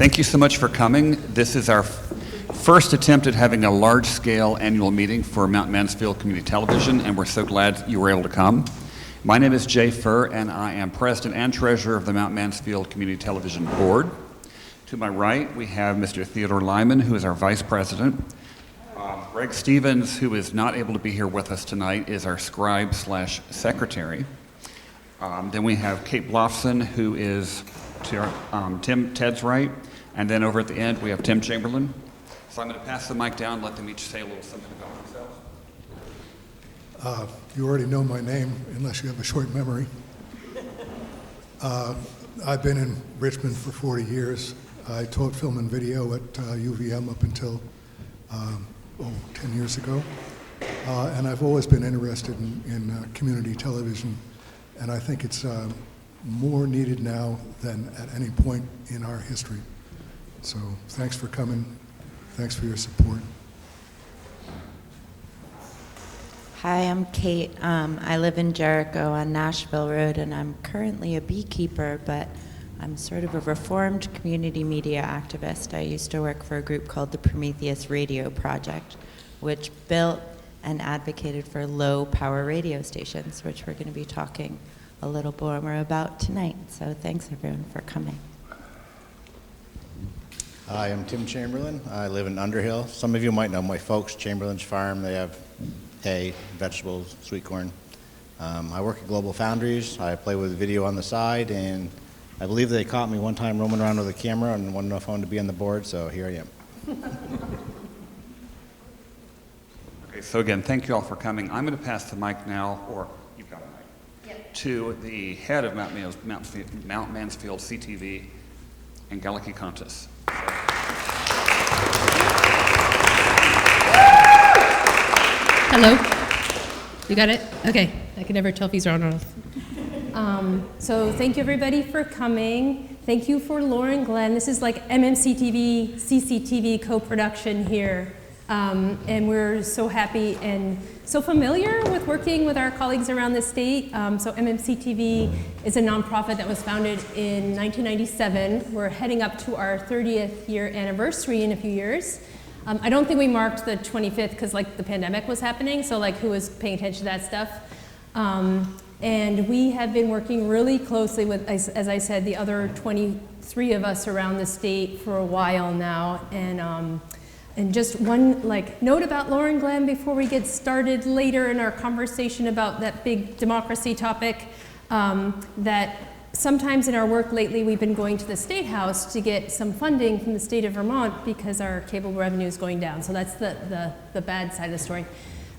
Thank you so much for coming. This is our first attempt at having a large-scale annual meeting for Mount Mansfield Community Television, and we're so glad you were able to come. My name is Jay Furr, and I am President and Treasurer of the Mount Mansfield Community Television Board. To my right, we have Mr. Theodore Lyman, who is our Vice President. Greg Stevens, who is not able to be here with us tonight, is our scribe/secretary. Then we have Kate Blofson, who is to Ted's right. And then over at the end, we have Tim Chamberlain. So I'm going to pass the mic down, let them each say a little something about themselves. You already know my name, unless you have a short memory. I've been in Richmond for 40 years. I taught film and video at UVM up until 10 years ago. And I've always been interested in community television, and I think it's more needed now than at any point in our history. So thanks for coming. Thanks for your support. Hi, I'm Kate. I live in Jericho on Nashville Road, and I'm currently a beekeeper, but I'm sort of a reformed community media activist. I used to work for a group called the Prometheus Radio Project, which built and advocated for low-power radio stations, which we're going to be talking a little more about tonight. So thanks, everyone, for coming. Hi, I'm Tim Chamberlain. I live in Underhill. Some of you might know my folks, Chamberlain's Farm. They have hay, vegetables, sweet corn. I work at Global Foundries. I play with video on the side, and I believe they caught me one time roaming around with a camera and wanted to know if I wanted to be on the board, so here I am. Okay, so again, thank you all for coming. I'm going to pass the mic now, or you've got a mic, to the head of Mount Mansfield CTV, Angelike Contis. Hello. You got it? Okay. I can never tell if he's on or off. So thank you everybody for coming. Thank you for Lauren-Glenn. This is like MMCTV, CCTV co-production here. And we're so happy and so familiar with working with our colleagues around the state. So MMCTV is a nonprofit that was founded in 1997. We're heading up to our 30th year anniversary in a few years. I don't think we marked the 25th because like the pandemic was happening, so like who was paying attention to that stuff? And we have been working really closely with, as I said, the other 23 of us around the state for a while now. And just one note about Lauren-Glenn before we get started later in our conversation about that big democracy topic, that sometimes in our work lately we've been going to the State House to get some funding from the state of Vermont because our cable revenue is going down. So that's the bad side of the story.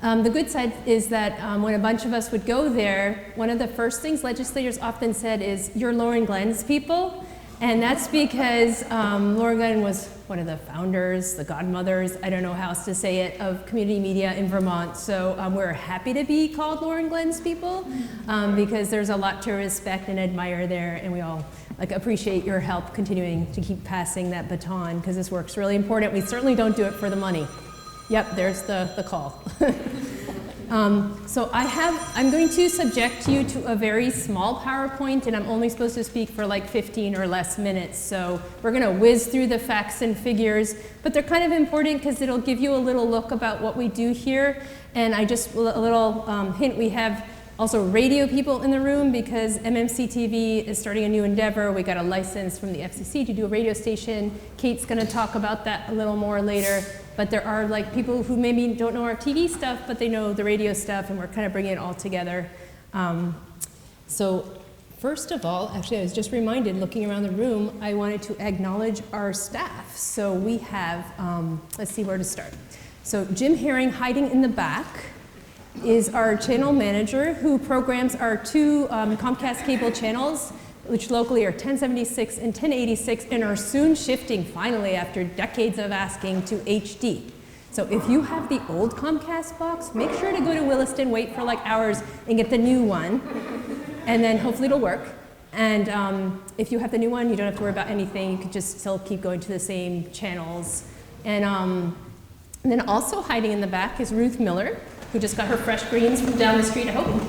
The good side is that when a bunch of us would go there, one of the first things legislators often said is, "You're Lauren-Glenn's people." And that's because Lauren-Glenn was one of the founders, the godmothers, I don't know how else to say it, of community media in Vermont. So we're happy to be called Lauren-Glenn's people because there's a lot to respect and admire there, and we all appreciate your help continuing to keep passing that baton because this work's really important. We certainly don't do it for the money. Yep, there's the call. So I'm going to subject you to a very small PowerPoint, and I'm only supposed to speak for like 15 or less minutes. So we're going to whiz through the facts and figures, but they're kind of important because it'll give you a little look about what we do here. And a little hint, we have also radio people in the room because MMCTV is starting a new endeavor. We got a license from the FCC to do a radio station. Kate's going to talk about that a little more later. But there are people who maybe don't know our TV stuff, but they know the radio stuff, and we're kind of bringing it all together. So first of all, actually I was just reminded, looking around the room, I wanted to acknowledge our staff. So we have, let's see where to start. So Jim Herring, hiding in the back, is our channel manager who programs our two Comcast cable channels, which locally are 1076 and 1086, and are soon shifting, finally, after decades of asking, to HD. So if you have the old Comcast box, make sure to go to Williston, wait for hours, and get the new one, and then hopefully it'll work. And if you have the new one, you don't have to worry about anything. You could just still keep going to the same channels. And then also hiding in the back is Ruth Miller, who just got her fresh greens from down the street, I hope.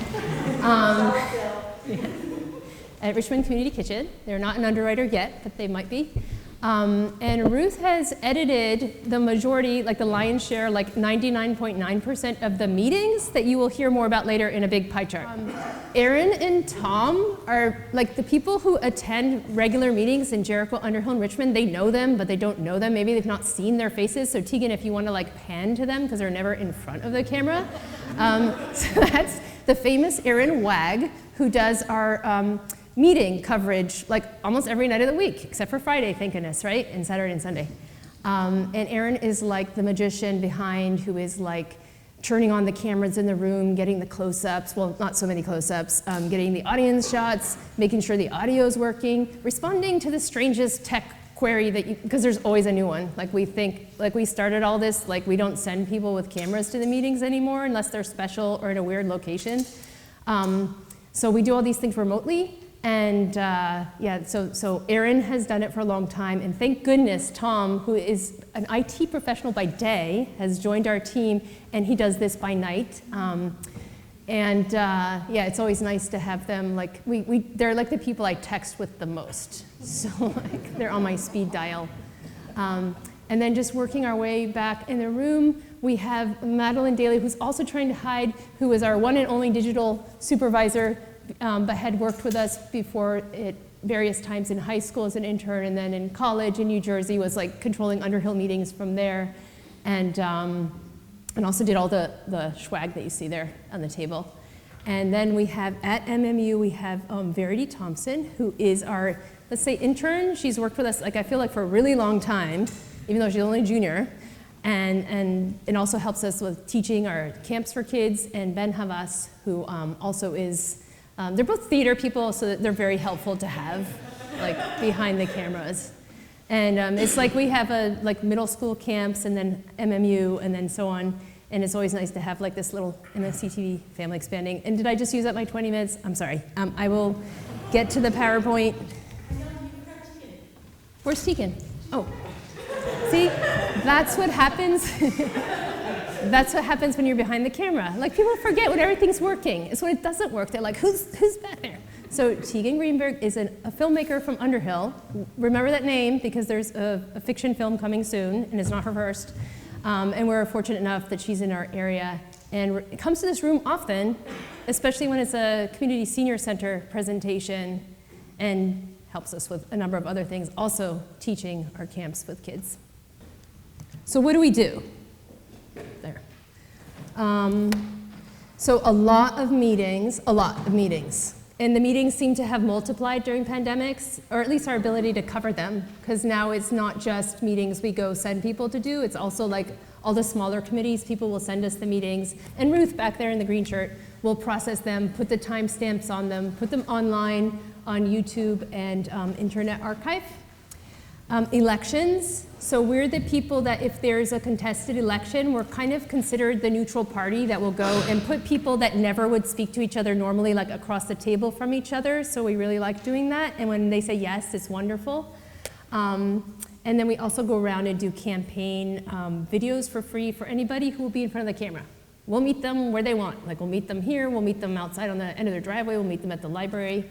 At Richmond Community Kitchen. They're not an underwriter yet, but they might be. And Ruth has edited the majority, like the lion's share, like 99.9% of the meetings that you will hear more about later in a big pie chart. Aaron and Tom are like the people who attend regular meetings in Jericho, Underhill, and Richmond. They know them, but they don't know them. Maybe they've not seen their faces. So Tegan, if you want to like pan to them, because they're never in front of the camera. So that's the famous Aaron Wag, who does our meeting coverage like almost every night of the week, except for Friday, thank goodness, right? And Saturday and Sunday. And Aaron is like the magician behind who is like turning on the cameras in the room, getting the close-ups, well, not so many close-ups, getting the audience shots, making sure the audio is working, responding to the strangest tech query that you, because there's always a new one. Like we think, like we started all this, like we don't send people with cameras to the meetings anymore unless they're special or in a weird location. So we do all these things remotely. And yeah, so Aaron has done it for a long time, and thank goodness Tom, who is an IT professional by day, has joined our team, and he does this by night. Yeah, it's always nice to have them, like, they're like the people I text with the most. So like, they're on my speed dial. And then just working our way back in the room, we have Madeline Daly, who's also trying to hide, who is our one and only digital supervisor, but had worked with us before at various times in high school as an intern, and then in college in New Jersey was like controlling Underhill meetings from there, and also did all the swag that you see there on the table. And then we have at MMU, we have Verity Thompson, who is our, let's say, intern. She's worked with us, like I feel like for a really long time, even though she's only a junior, and also helps us with teaching our camps for kids, and Ben Havas, who also is, they're both theater people, so they're very helpful to have, like, behind the cameras. And it's like we have like middle school camps, and then MMU, and then so on. And it's always nice to have like this little MMCTV family expanding. And did I just use up my 20 minutes? I'm sorry. I will get to the PowerPoint. Where's Tegan? Oh, see, that's what happens. That's what happens when you're behind the camera. Like, people forget when everything's working. It's when it doesn't work. They're like, who's back there? So Tegan Greenberg is a filmmaker from Underhill. Remember that name because there's a fiction film coming soon, and it's not her first. And we're fortunate enough that she's in our area and comes to this room often, especially when it's a community senior center presentation, and helps us with a number of other things, also teaching our camps with kids. So what do we do? There. So a lot of meetings. And the meetings seem to have multiplied during pandemics, or at least our ability to cover them, because now it's not just meetings we go send people to do, it's also like all the smaller committees, people will send us the meetings, and Ruth back there in the green shirt will process them, put the timestamps on them, put them online on YouTube and Internet Archive. Elections, so we're the people that if there's a contested election, we're kind of considered the neutral party that will go and put people that never would speak to each other normally, like across the table from each other, so we really like doing that, and when they say yes, it's wonderful. And then we also go around and do campaign videos for free for anybody who will be in front of the camera. We'll meet them where they want, like we'll meet them here, we'll meet them outside on the end of their driveway, we'll meet them at the library.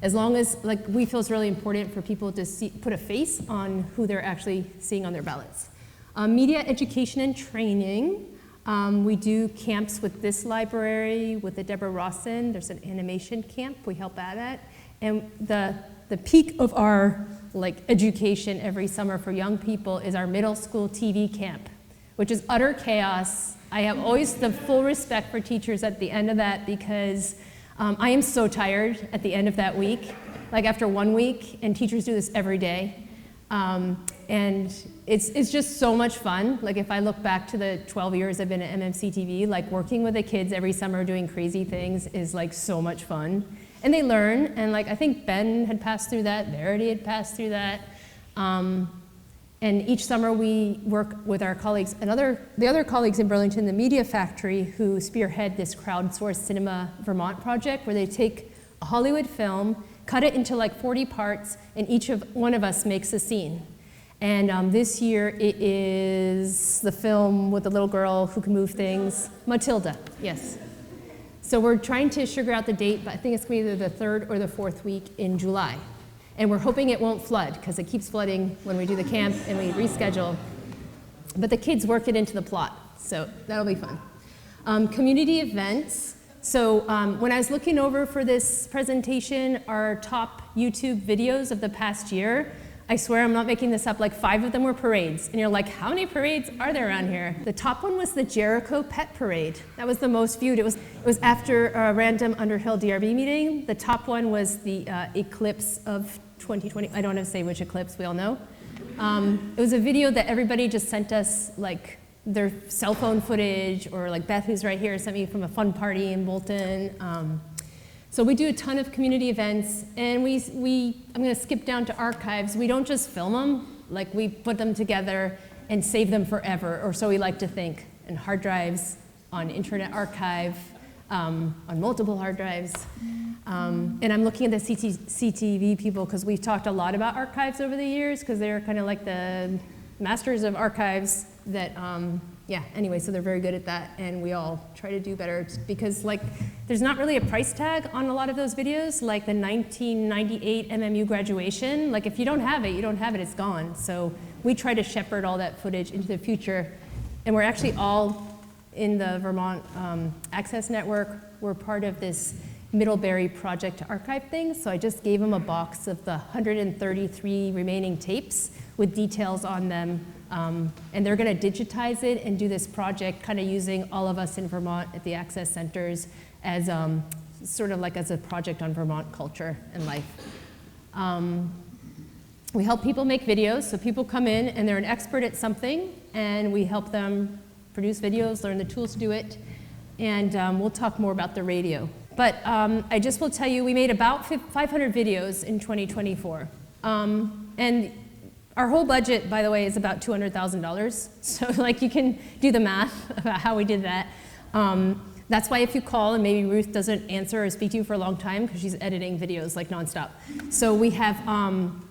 As long as, like, we feel it's really important for people to put a face on who they're actually seeing on their ballots. Media education and training. We do camps with this library, with the Deborah Rawson. There's an animation camp we help out at. And the peak of our, like, education every summer for young people is our middle school TV camp, which is utter chaos. I have always the full respect for teachers at the end of that because I am so tired at the end of that week, like after 1 week, and teachers do this every day. And it's just so much fun. Like if I look back to the 12 years I've been at MMCTV, like working with the kids every summer doing crazy things is like so much fun. And they learn, and like I think Ben had passed through that, Verity had passed through that. And each summer we work with our colleagues, the other colleagues in Burlington, the Media Factory, who spearhead this crowdsourced Cinema Vermont project, where they take a Hollywood film, cut it into like 40 parts, and one of us makes a scene. And this year it is the film with the little girl who can move things, Matilda, yes. So we're trying to figure out the date, but I think it's going to be either the 3rd or the 4th week in July. And we're hoping it won't flood, because it keeps flooding when we do the camp and we reschedule. But the kids work it into the plot, so that'll be fun. Community events. So when I was looking over for this presentation, our top YouTube videos of the past year, I swear I'm not making this up, like 5 of them were parades. And you're like, how many parades are there around here? The top one was the Jericho Pet Parade. That was the most viewed. It was after a random Underhill DRB meeting. The top one was the eclipse of 2020. I don't have to say which eclipse, we all know. It was a video that everybody just sent us, like their cell phone footage, or like Beth, who's right here, sent me from a fun party in Bolton. So we do a ton of community events, and I'm gonna skip down to archives. We don't just film them, like we put them together and save them forever, or so we like to think, in hard drives, on Internet Archive, on multiple hard drives. And I'm looking at the CCTV people, because we've talked a lot about archives over the years, because they're kind of like the masters of archives that, yeah, anyway, so they're very good at that, and we all try to do better, because like, there's not really a price tag on a lot of those videos, like the 1998 MMU graduation. Like, if you don't have it, you don't have it, it's gone. So we try to shepherd all that footage into the future, and we're actually all in the Vermont Access Network. We're part of this Middlebury project to archive things, so I just gave them a box of the 133 remaining tapes with details on them. And they're going to digitize it and do this project, kind of using all of us in Vermont at the Access Centers as sort of like as a project on Vermont culture and life. We help people make videos, so people come in and they're an expert at something, and we help them produce videos, learn the tools to do it, and we'll talk more about the radio. But I just will tell you, we made about 500 videos in 2024. And our whole budget, by the way, is about $200,000. So like, you can do the math about how we did that. That's why if you call and maybe Ruth doesn't answer or speak to you for a long time, because she's editing videos like nonstop. So we have, and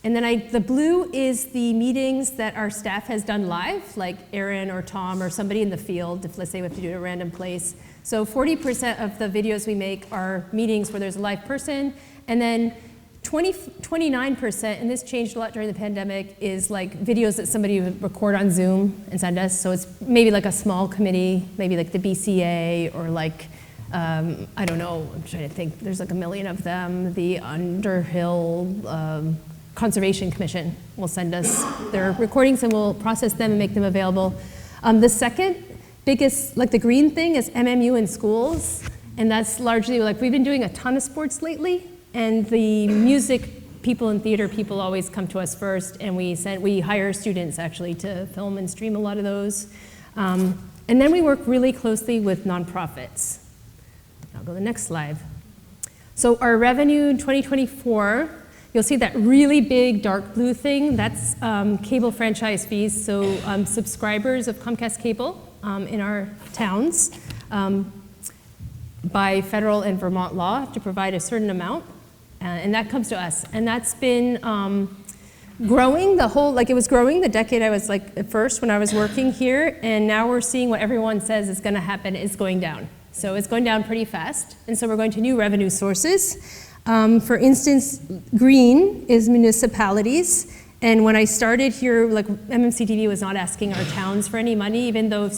then the blue is the meetings that our staff has done live, like Aaron or Tom or somebody in the field, if let's say we have to do it at a random place. So 40% of the videos we make are meetings where there's a live person, and then 29%, and this changed a lot during the pandemic, is like videos that somebody would record on Zoom and send us. So it's maybe like a small committee, maybe like the BCA, or like, I don't know, I'm trying to think, there's like a million of them. The Underhill Conservation Commission will send us their recordings, and we'll process them and make them available. The second biggest, like the green thing, is MMU in schools. And that's largely, like, we've been doing a ton of sports lately. And the music people and theater people always come to us first, and we hire students actually to film and stream a lot of those. And then we work really closely with nonprofits. I'll go to the next slide. So our revenue in 2024, you'll see that really big dark blue thing, that's cable franchise fees. So subscribers of Comcast Cable in our towns by federal and Vermont law to provide a certain amount. And that comes to us. And that's been growing it was growing the decade I was like at first when I was working here, and now we're seeing what everyone says is gonna happen is going down. So it's going down pretty fast. And so we're going to new revenue sources. For instance, green is municipalities. And when I started here, like MMCTV was not asking our towns for any money, even though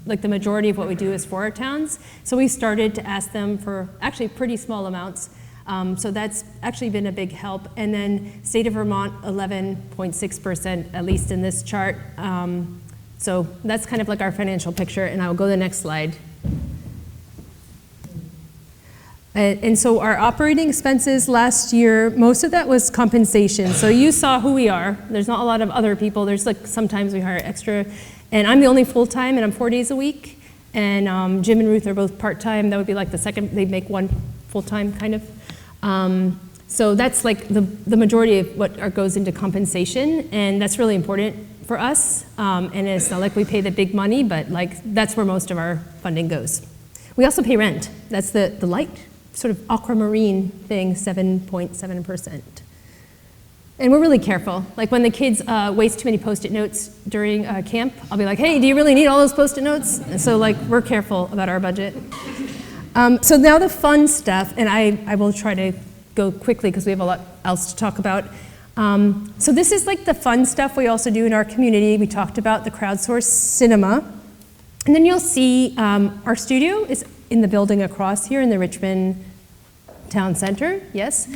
like the majority of what we do is for our towns. So we started to ask them for actually pretty small amounts. So that's actually been a big help. And then state of Vermont, 11.6%, at least in this chart. So that's kind of like our financial picture, and I'll go to the next slide. And so our operating expenses last year, most of that was compensation. So you saw who we are. There's not a lot of other people. There's like, sometimes we hire extra. And I'm the only full-time, and I'm 4 days a week. And Jim and Ruth are both part-time. That would be like the second, they'd make one full-time kind of. So that's like the majority of what goes into compensation, and that's really important for us. And it's not like we pay the big money, but like that's where most of our funding goes. We also pay rent. That's the light sort of aquamarine thing, 7.7%. And we're really careful. Like when the kids waste too many Post-it notes during camp, I'll be like, hey, do you really need all those Post-it notes? And so like we're careful about our budget. So now the fun stuff, and I will try to go quickly because we have a lot else to talk about. So this is like the fun stuff we also do in our community. We talked about the crowdsourced cinema. And then you'll see our studio is in the building across here in the Richmond Town Center, yes.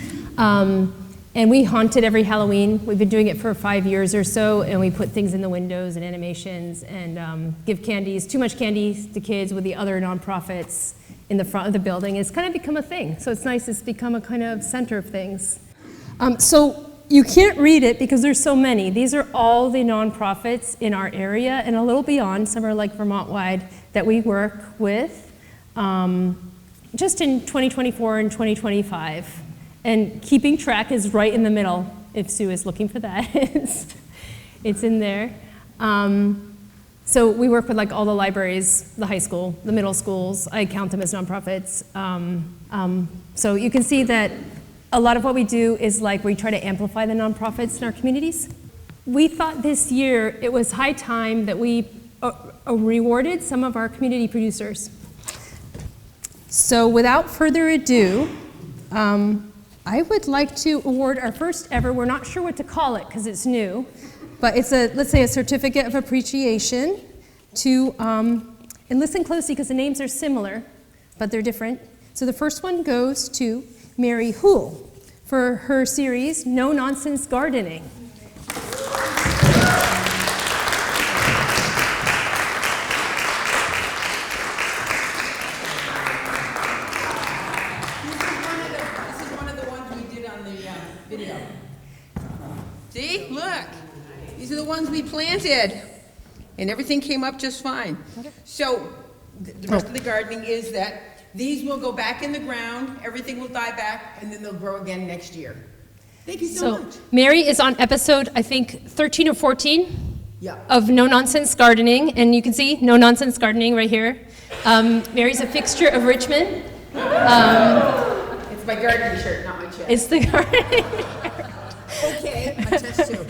And we haunt it every Halloween. We've been doing it for 5 years or so, and we put things in the windows and animations and give candies, too much candy to kids with the other nonprofits in the front of the building. It's kind of become a thing. So it's nice, it's become a kind of center of things. So you can't read it because there's so many. These are all the nonprofits in our area and a little beyond. Some are like Vermont-wide that we work with just in 2024 and 2025. And keeping track is right in the middle, if Sue is looking for that. It's in there. So we work with like all the libraries, the high school, the middle schools. I count them as nonprofits. So you can see that a lot of what we do is like we try to amplify the nonprofits in our communities. We thought this year it was high time that we rewarded some of our community producers. So without further ado, I would like to award our first ever, we're not sure what to call it because it's new, but it's let's say a certificate of appreciation to, and listen closely because the names are similar, but they're different. So the first one goes to Mary Hoole for her series, No Nonsense Gardening. See, look, these are the ones we planted, and everything came up just fine. So the rest of the gardening is that these will go back in the ground, everything will die back, and then they'll grow again next year. Thank you so much. Mary is on episode, I think, 13 or 14 Yeah. of No Nonsense Gardening, and you can see No Nonsense Gardening right here. Mary's a fixture of Richmond. It's my gardening shirt, not my chest. It's the gardening. Okay, my chest too.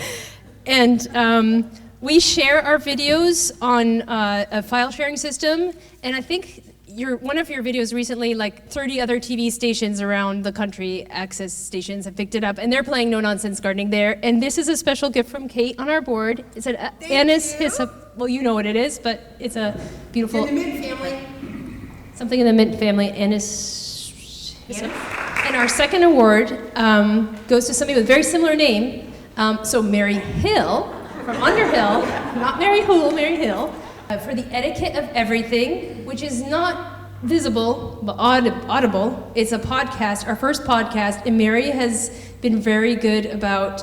And we share our videos on a file sharing system, and I think one of your videos recently, like 30 other TV stations around the country, access stations, have picked it up, and they're playing No Nonsense Gardening there. And this is a special gift from Kate on our board. It's an Anise hyssop. Well, you know what it is, but it's a beautiful. In the Mint family. Something in the Mint family, Anise hyssop. And our second award goes to somebody with a very similar name. So Mary Hill from Underhill, not Mary Hoole, Mary Hill, for the Etiquette of Everything, which is not visible but audible. It's a podcast, our first podcast, and Mary has been very good about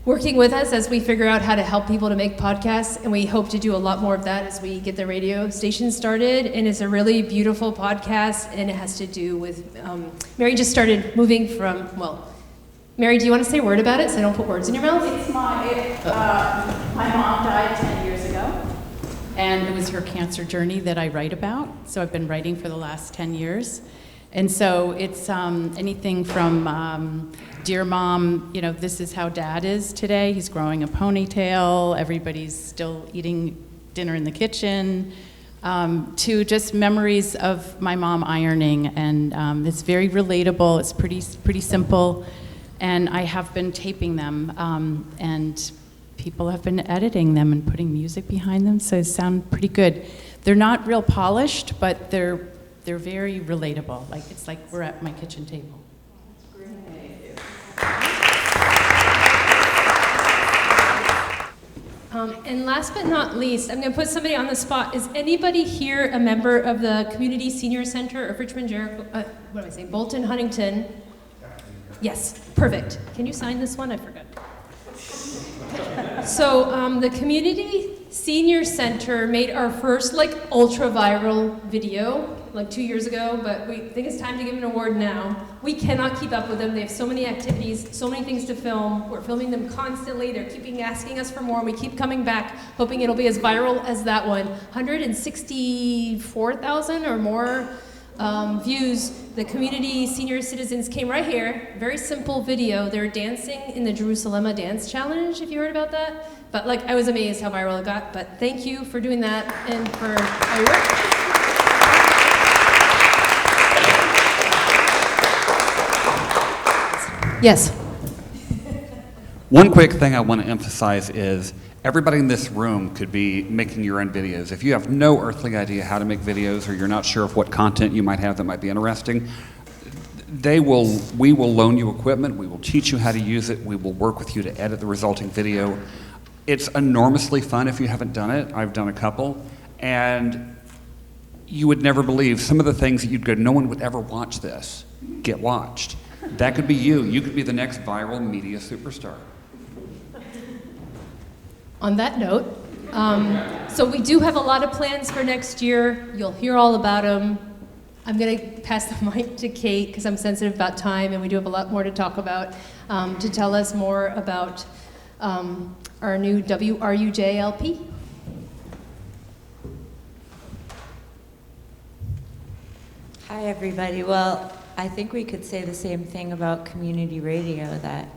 working with us as we figure out how to help people to make podcasts, and we hope to do a lot more of that as we get the radio station started. And it's a really beautiful podcast, and it has to do with, Mary just started moving from, well, Mary, do you want to say a word about it so I don't put words in your mouth? It's my mom died 10 years ago, and it was her cancer journey that I write about. So I've been writing for the last 10 years. And so it's anything from, dear mom, you know, this is how dad is today. He's growing a ponytail. Everybody's still eating dinner in the kitchen. To just memories of my mom ironing. And it's very relatable. It's pretty simple. And I have been taping them, and people have been editing them and putting music behind them, so they sound pretty good. They're not real polished, but they're very relatable. Like it's like we're at my kitchen table. And last but not least, I'm going to put somebody on the spot. Is anybody here a member of the Community Senior Center of Richmond, Jericho, Bolton, Huntington? Yes, perfect. Can you sign this one? I forgot. So the Community Senior Center made our first ultra viral video 2 years ago, but we think it's time to give an award now. We cannot keep up with them. They have so many activities, so many things to film. We're filming them constantly. They're keeping asking us for more, and we keep coming back, hoping it'll be as viral as that one. 164,000 or more views. The community senior citizens came right here. Very simple video. They're dancing in the Jerusalem Dance Challenge, if you heard about that. But I was amazed how viral it got. But thank you for doing that and for all your work. Yes. One quick thing I want to emphasize is everybody in this room could be making your own videos. If you have no earthly idea how to make videos or you're not sure of what content you might have that might be interesting, we will loan you equipment, we will teach you how to use it, we will work with you to edit the resulting video. It's enormously fun if you haven't done it. I've done a couple, and you would never believe some of the things that you'd go, no one would ever watch this, get watched. That could be you. You could be the next viral media superstar. On that note, so we do have a lot of plans for next year. You'll hear all about them. I'm going to pass the mic to Kate because I'm sensitive about time and we do have a lot more to talk about, to tell us more about our new WRUJ-LP. Hi, everybody. Well, I think we could say the same thing about community radio that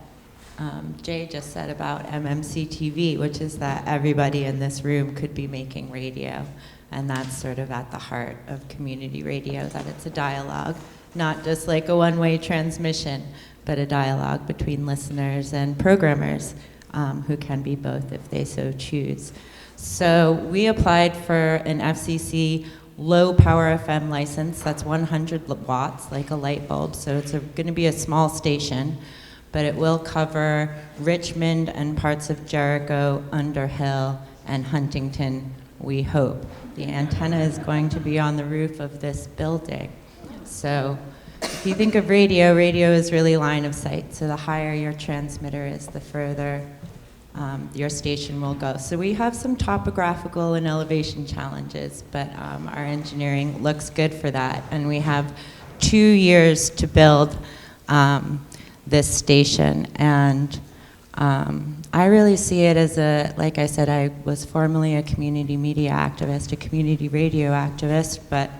Jay just said about MMCTV, which is that everybody in this room could be making radio. And that's sort of at the heart of community radio, that it's a dialogue, not just like a one-way transmission, but a dialogue between listeners and programmers who can be both if they so choose. So we applied for an FCC low power FM license. That's 100 watts, like a light bulb. So it's going to be a small station, but it will cover Richmond and parts of Jericho, Underhill, and Huntington, we hope. The antenna is going to be on the roof of this building. So if you think of radio, radio is really line of sight. So the higher your transmitter is, the further your station will go. So we have some topographical and elevation challenges, but our engineering looks good for that. And we have 2 years to build this station. And I really see it as like I said, I was formerly a community media activist, a community radio activist, but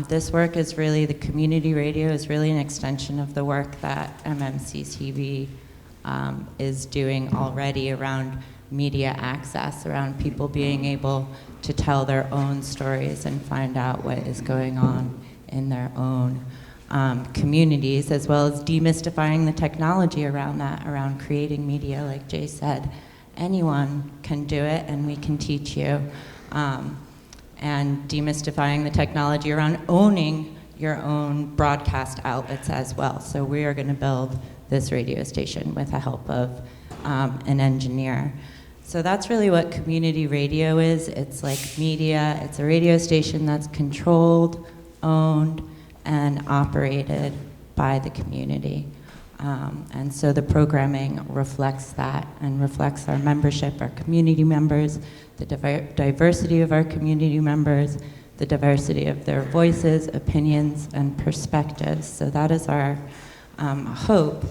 this work is really, the community radio is really an extension of the work that MMCTV is doing already around media access, around people being able to tell their own stories and find out what is going on in their own communities, as well as demystifying the technology around that, around creating media, like Jay said. Anyone can do it, and we can teach you. And demystifying the technology around owning your own broadcast outlets as well. So we are going to build this radio station with the help of an engineer. So that's really what community radio is. It's like media. It's a radio station that's controlled, owned, and operated by the community. And so the programming reflects that and reflects our membership, our community members, the diversity of our community members, the diversity of their voices, opinions, and perspectives. So that is our hope.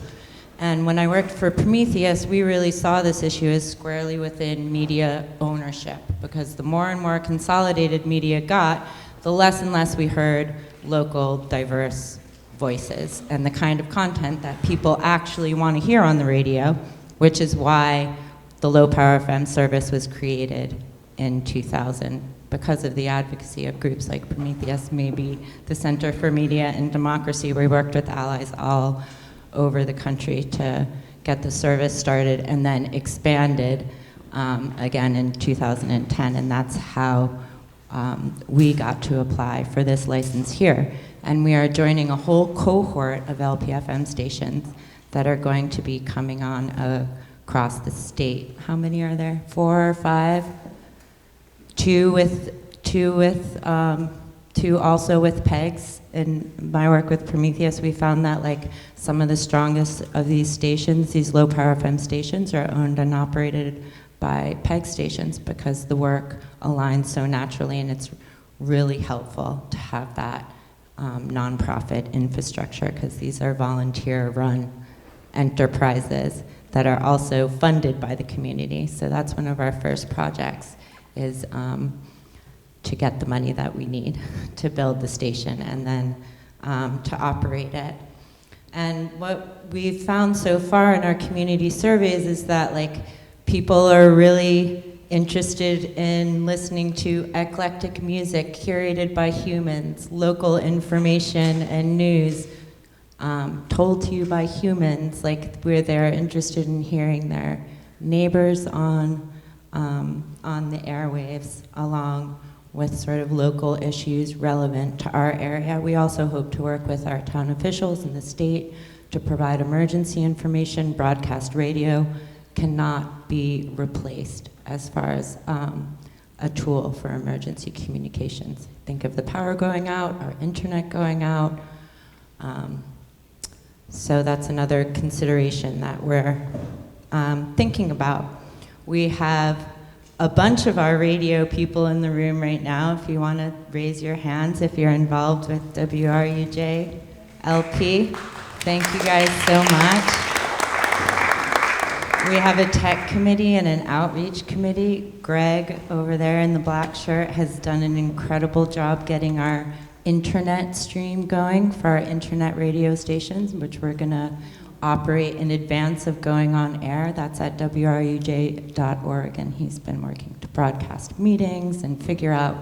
And when I worked for Prometheus, we really saw this issue as squarely within media ownership, because the more and more consolidated media got, the less and less we heard local, diverse voices and the kind of content that people actually want to hear on the radio, which is why the low power FM service was created in 2000, because of the advocacy of groups like Prometheus, maybe the Center for Media and Democracy. We worked with allies all over the country to get the service started and then expanded again in 2010, and that's how we got to apply for this license here. And we are joining a whole cohort of LPFM stations that are going to be coming on across the state. How many are there? 4 or 5? Two also with PEGs. In my work with Prometheus, we found that like some of the strongest of these stations, these low power FM stations, are owned and operated by PEG stations because the work aligns so naturally, and it's really helpful to have that nonprofit infrastructure, because these are volunteer-run enterprises that are also funded by the community. So that's one of our first projects, is to get the money that we need to build the station and then to operate it. And what we've found so far in our community surveys is that like people are really interested in listening to eclectic music curated by humans, local information and news, told to you by humans, like where they're interested in hearing their neighbors on the airwaves, along with sort of local issues relevant to our area. We also hope to work with our town officials in the state to provide emergency information. Broadcast radio cannot be replaced as far as a tool for emergency communications. Think of the power going out, our internet going out. So that's another consideration that we're thinking about. We have a bunch of our radio people in the room right now. If you want to raise your hands if you're involved with WRUJ-LP. Thank you guys so much. We have a tech committee and an outreach committee. Greg over there in the black shirt has done an incredible job getting our internet stream going for our internet radio stations, which we're going to operate in advance of going on air. That's at WRUJ.org, and he's been working to broadcast meetings and figure out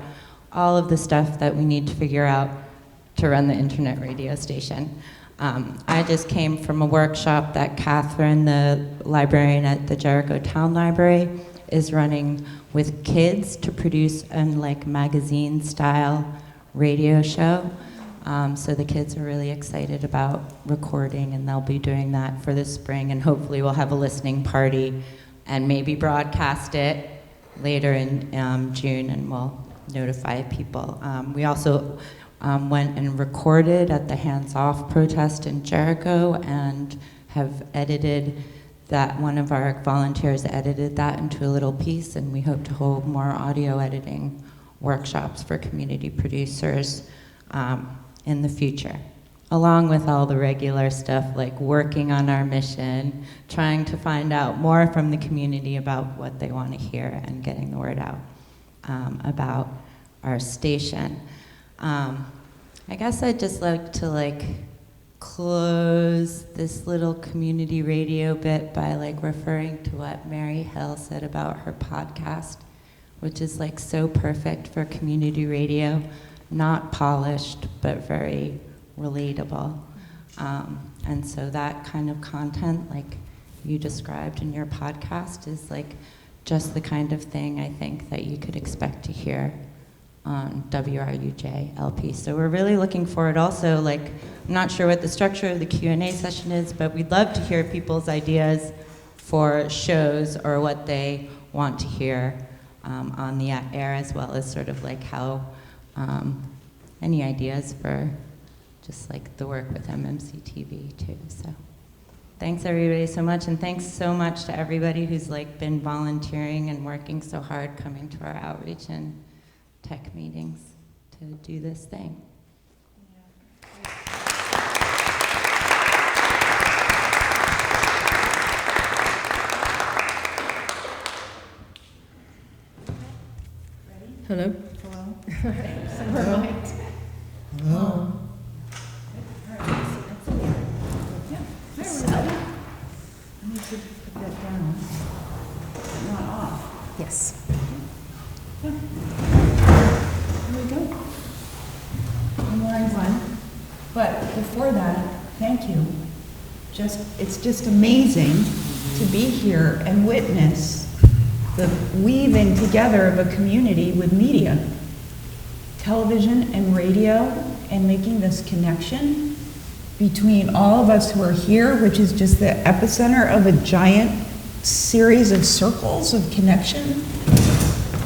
all of the stuff that we need to figure out to run the internet radio station. I just came from a workshop that Catherine, the librarian at the Jericho Town Library, is running with kids to produce a magazine-style radio show. So the kids are really excited about recording, and they'll be doing that for the spring, and hopefully we'll have a listening party and maybe broadcast it later in June, and we'll notify people. We also went and recorded at the Hands Off protest in Jericho and have edited that. One of our volunteers edited that into a little piece, and we hope to hold more audio editing workshops for community producers in the future, along with all the regular stuff like working on our mission, trying to find out more from the community about what they want to hear, and getting the word out about our station. I guess I'd just like to close this little community radio bit by referring to what Mary Hill said about her podcast, which is so perfect for community radio. Not polished, but very relatable. And so that kind of content, like you described in your podcast, is just the kind of thing I think that you could expect to hear on WRUJ-LP. So we're really looking forward also, I'm not sure what the structure of the Q&A session is, but we'd love to hear people's ideas for shows or what they want to hear on the air, as well as sort of how any ideas for just the work with MMCTV too. So thanks everybody so much, and thanks so much to everybody who's been volunteering and working so hard coming to our outreach and tech meetings to do this thing. Hello? Hello? Hello? I need to put that down. Not off. Yes. Here we go. I'm Lauren-Glenn. But before that, thank you. It's just amazing to be here and witness the weaving together of a community with media, television and radio, and making this connection between all of us who are here, which is just the epicenter of a giant series of circles of connection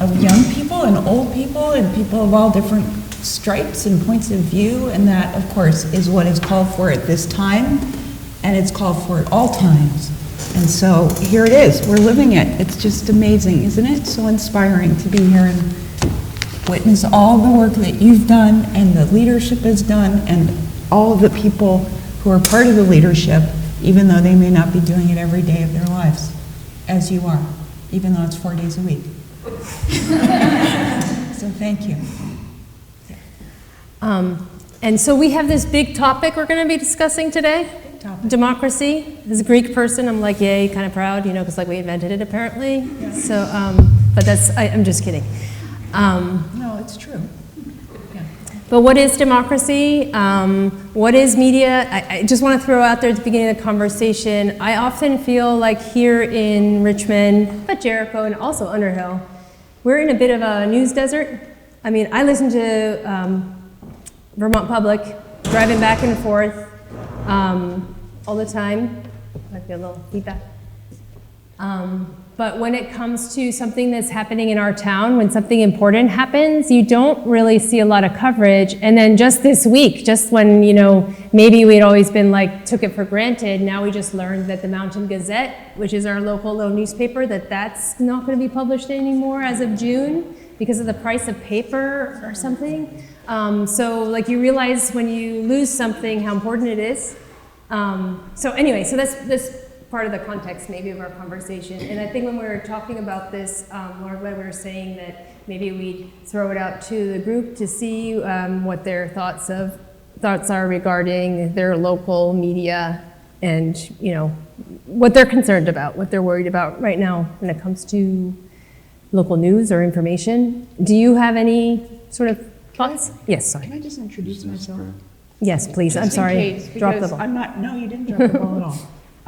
of young people and old people and people of all different stripes and points of view. And that, of course, is what is called for at this time, and it's called for at all times. And so here it is, we're living it. It's just amazing, isn't it? So inspiring to be here and witness all the work that you've done and the leadership has done, and all of the people who are part of the leadership, even though they may not be doing it every day of their lives, as you are, even though it's 4 days a week. So thank you. And so we have this big topic we're going to be discussing today. Democracy. As a Greek person, I'm yay, kind of proud, because we invented it apparently. Yeah. So, but I'm just kidding. No, it's true. Yeah. But what is democracy? What is media? I just want to throw out there at the beginning of the conversation, I often feel like here in Richmond, but Jericho and also Underhill, we're in a bit of a news desert. I mean, I listen to Vermont Public, driving back and forth all the time. Might be a little feedback. But when it comes to something that's happening in our town, when something important happens, you don't really see a lot of coverage. And then just this week, just when, you know, maybe we'd always been like, took it for granted, now we just learned that the Mountain Gazette, which is our local little newspaper, that's not going to be published anymore as of June because of the price of paper or something. So like you realize when you lose something, how important it is. So anyway, so that's this part of the context maybe of our conversation. And I think when we were talking about this, Lauren-Glenn, we were saying that maybe we'd throw it out to the group to see what their thoughts are regarding their local media and, you know, what they're concerned about, what they're worried about right now when it comes to local news or information. Do you have any sort of thoughts? Yes, sorry. Can I just introduce myself? Yes, please. I'm Just in sorry. case, Drop the because ball. I'm not, no, you didn't drop the ball at all.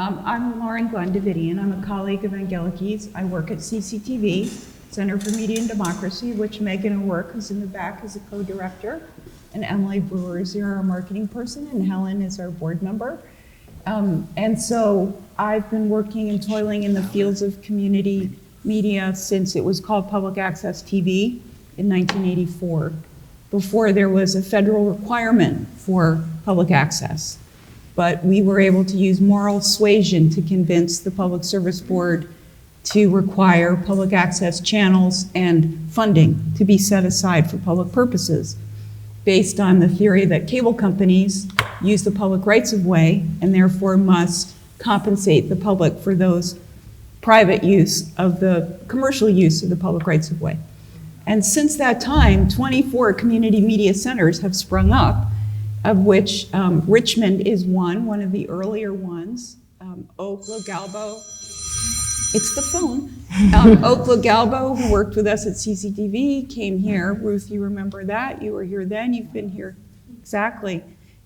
I'm Lauren-Glenn Davitian. I'm a colleague of Angelike's. I work at CCTV, Center for Media and Democracy, which Megan O'Rourke, who's in the back, is a co-director, and Emily Brewer is our marketing person, and Helen is our board member. And so I've been working and toiling in the fields of community media since it was called Public Access TV in 1984, before there was a federal requirement for public access. But we were able to use moral suasion to convince the Public Service Board to require public access channels and funding to be set aside for public purposes, based on the theory that cable companies use the public rights of way and therefore must compensate the public for those private use of the commercial use of the public rights of way. And since that time, 24 community media centers have sprung up, of which Richmond is one of the earlier ones. Oak LaGalbo, it's the phone. Oak LaGalbo, who worked with us at CCTV, came here. Ruth, you remember that? You were here then, you've been here. Exactly.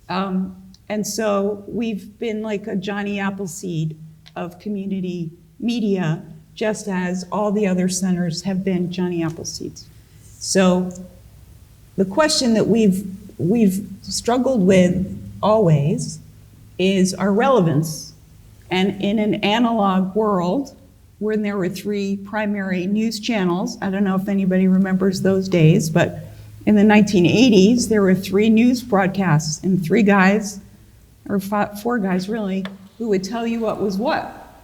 And so we've been like a Johnny Appleseed of community media, just as all the other centers have been Johnny Appleseeds. So the question that we've struggled with always is our relevance. And in an analog world, when there were 3 primary news channels, I don't know if anybody remembers those days, but in the 1980s, there were 3 news broadcasts and 3 guys, or 4 guys really, who would tell you what was what.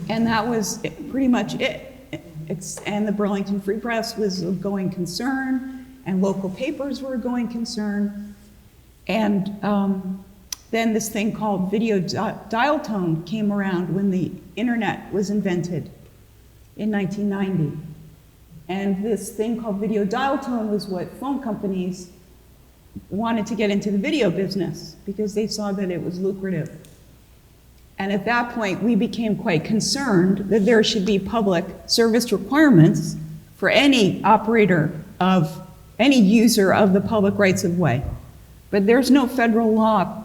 And that was pretty much it. And the Burlington Free Press was a going concern, and local papers were a going concern. And then this thing called video dial tone came around when the internet was invented in 1990. And this thing called video dial tone was what phone companies wanted to get into the video business because they saw that it was lucrative. And at that point, we became quite concerned that there should be public service requirements for any operator of any user of the public rights of way. But there's no federal law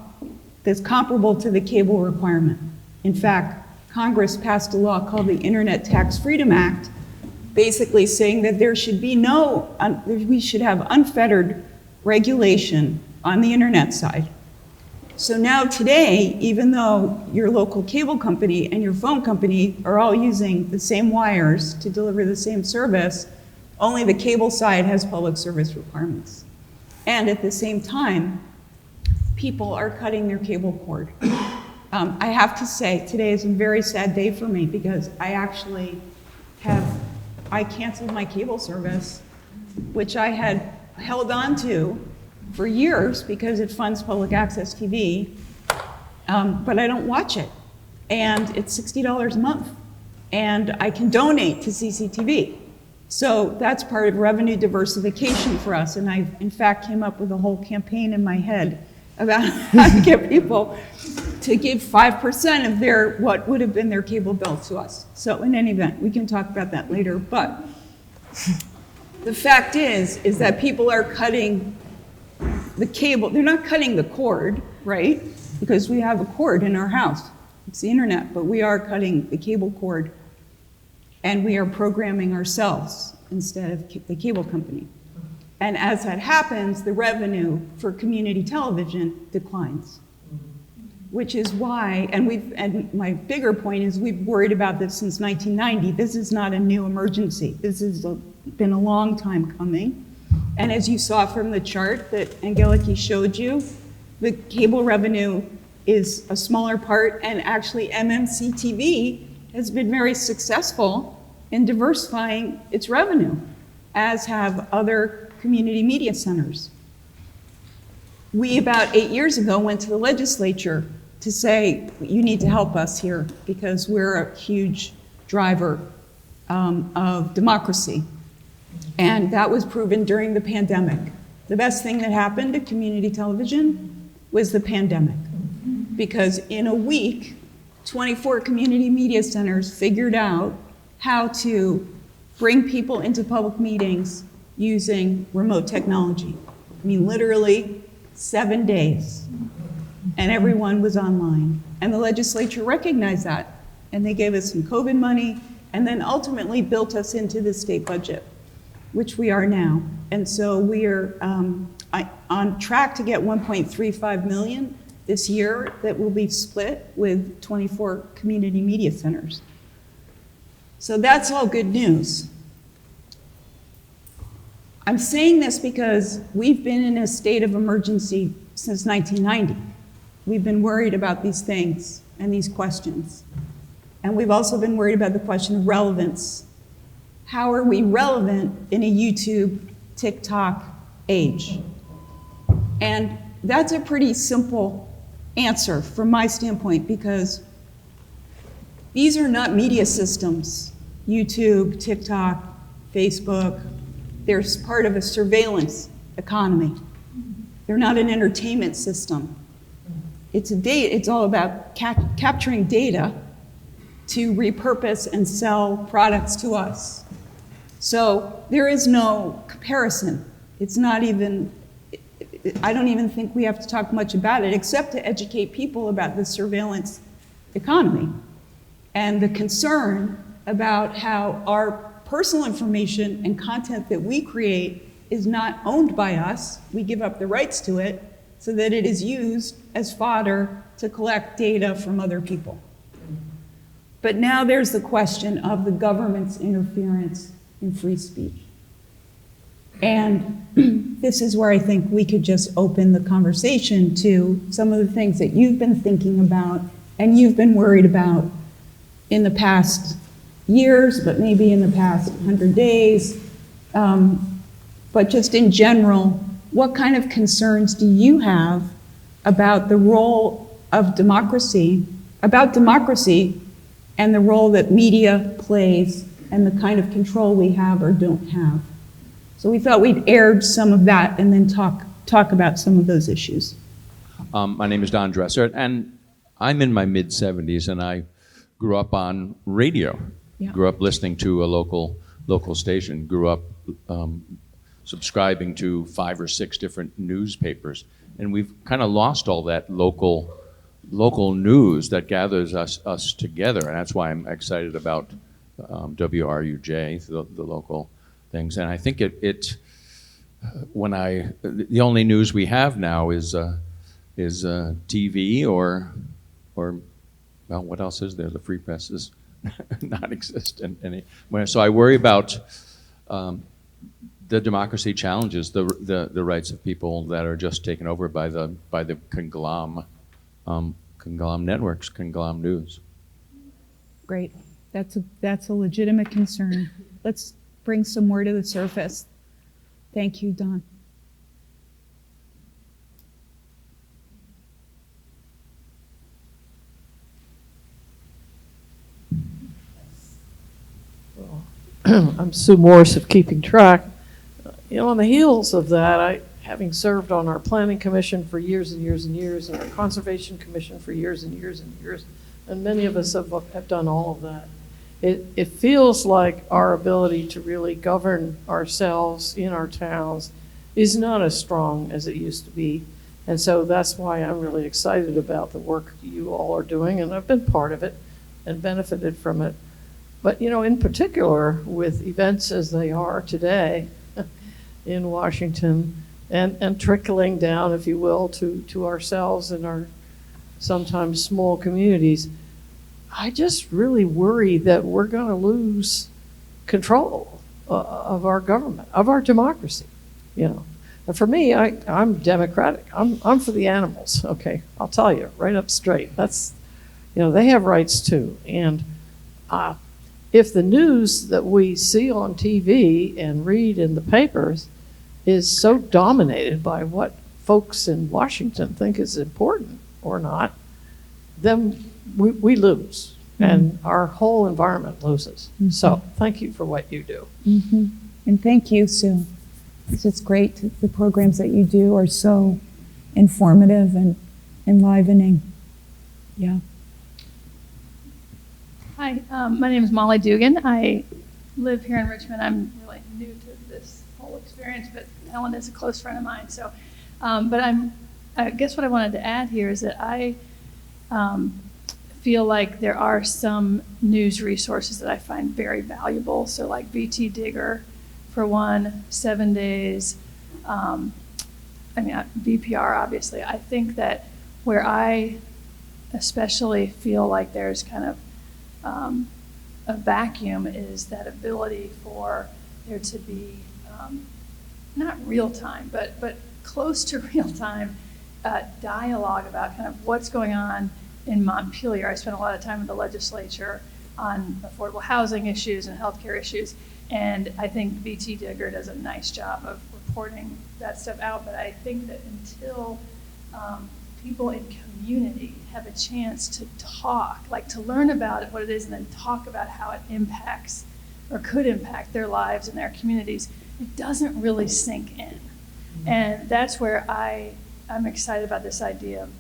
that's comparable to the cable requirement. In fact, Congress passed a law called the Internet Tax Freedom Act, basically saying that there should be we should have unfettered regulation on the internet side. So now today, even though your local cable company and your phone company are all using the same wires to deliver the same service, only the cable side has public service requirements. And at the same time, people are cutting their cable cord. I have to say, today is a very sad day for me because I canceled my cable service, which I had held on to for years because it funds public access TV, but I don't watch it. And it's $60 a month. And I can donate to CCTV. So that's part of revenue diversification for us. And I, in fact, came up with a whole campaign in my head about how to get people to give 5% of what would have been their cable bill to us. So in any event, we can talk about that later. But the fact is that people are cutting the cable, they're not cutting the cord, right? Because we have a cord in our house. It's the internet, but we are cutting the cable cord, and we are programming ourselves instead of the cable company. And as that happens, the revenue for community television declines, which is why, and my bigger point is we've worried about this since 1990. This is not a new emergency. This has been a long time coming. And as you saw from the chart that Angelike showed you, the cable revenue is a smaller part, and actually MMCTV has been very successful in diversifying its revenue, as have other community media centers. We, about 8 years ago, went to the legislature to say, you need to help us here because we're a huge driver of democracy. And that was proven during the pandemic. The best thing that happened to community television was the pandemic. Because in a week, 24 community media centers figured out how to bring people into public meetings using remote technology. I mean, literally 7 days, and everyone was online. And the legislature recognized that, and they gave us some COVID money, and then ultimately built us into the state budget, which we are now. And so we are on track to get 1.35 million this year that will be split with 24 community media centers. So that's all good news. I'm saying this because we've been in a state of emergency since 1990. We've been worried about these things and these questions. And we've also been worried about the question of relevance. How are we relevant in a YouTube, TikTok age? And that's a pretty simple answer from my standpoint, because these are not media systems. YouTube, TikTok, Facebook, they're part of a surveillance economy. They're not an entertainment system. It's all about capturing data to repurpose and sell products to us. So there is no comparison. It's not even, I don't even think we have to talk much about it, except to educate people about the surveillance economy and the concern about how our personal information and content that we create is not owned by us. We give up the rights to it so that it is used as fodder to collect data from other people. But now there's the question of the government's interference in free speech. And this is where I think we could just open the conversation to some of the things that you've been thinking about and you've been worried about in the past years, but maybe in the past 100 days. But just in general, what kind of concerns do you have about the role of democracy, and the role that media plays and the kind of control we have or don't have? So we thought we'd air some of that and then talk about some of those issues. My name is Don Dresser, and I'm in my mid-70s, and I grew up on radio. Yeah. Grew up listening to a local station. Grew up subscribing to 5 or 6 different newspapers, and we've kind of lost all that local news that gathers us together, and that's why I'm excited about WRUJ, the local things. And I think the only news we have now is TV or well, what else is there? The free press is non-existent anymore. So I worry about the democracy challenges, the rights of people that are just taken over by the conglomerate networks, conglomerate news. Great. That's a legitimate concern. Let's bring some more to the surface. Thank you, Don. I'm Sue Morris of Keeping Track. On the heels of that, having served on our Planning Commission for years and years and years, and our Conservation Commission for years and years and years, and many of us have done all of that, it feels like our ability to really govern ourselves in our towns is not as strong as it used to be. And so that's why I'm really excited about the work you all are doing, and I've been part of it and benefited from it. But, you know, in particular, with events as they are today in Washington, and trickling down, if you will, to ourselves and our sometimes small communities, I just really worry that we're going to lose control of our government, of our democracy, you know. And for me, I'm democratic. I'm for the animals, okay? I'll tell you, right up straight. That's, you know, they have rights too. And if the news that we see on TV and read in the papers is so dominated by what folks in Washington think is important or not, then we lose. And our whole environment loses. So thank you for what you do. And thank you, Sue. It's just great. The programs that you do are so informative and enlivening. Yeah. Hi, my name is Molly Dugan. I live here in Richmond. I'm really new to this whole experience, but Helen is a close friend of mine. So, I guess what I wanted to add here is that I feel like there are some news resources that I find very valuable. So like VT Digger, for one, 7 Days, VPR, obviously. I think that where I especially feel like there's kind of a vacuum is that ability for there to be not real time, but close to real time dialogue about kind of what's going on in Montpelier. I spent a lot of time in the legislature on affordable housing issues and healthcare issues, and I think VT Digger does a nice job of reporting that stuff out. But I think that until people in community have a chance to talk, like to learn about it, what it is, and then talk about how it impacts or could impact their lives and their communities, it doesn't really sink in. And that's where I'm excited about this idea of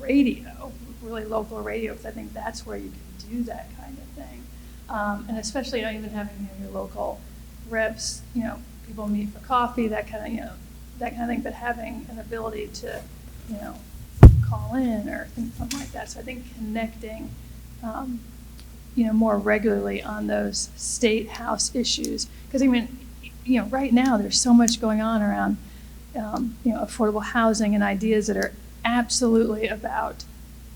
radio, really local radio, because I think that's where you can do that kind of thing. And especially, you know, even having your local reps, you know, people meet for coffee, that kind of, you know, that kind of thing, but having an ability to, you know, call in or something like that. So I think connecting, you know, more regularly on those state house issues, because I mean, you know, right now there's so much going on around, you know, affordable housing and ideas that are absolutely about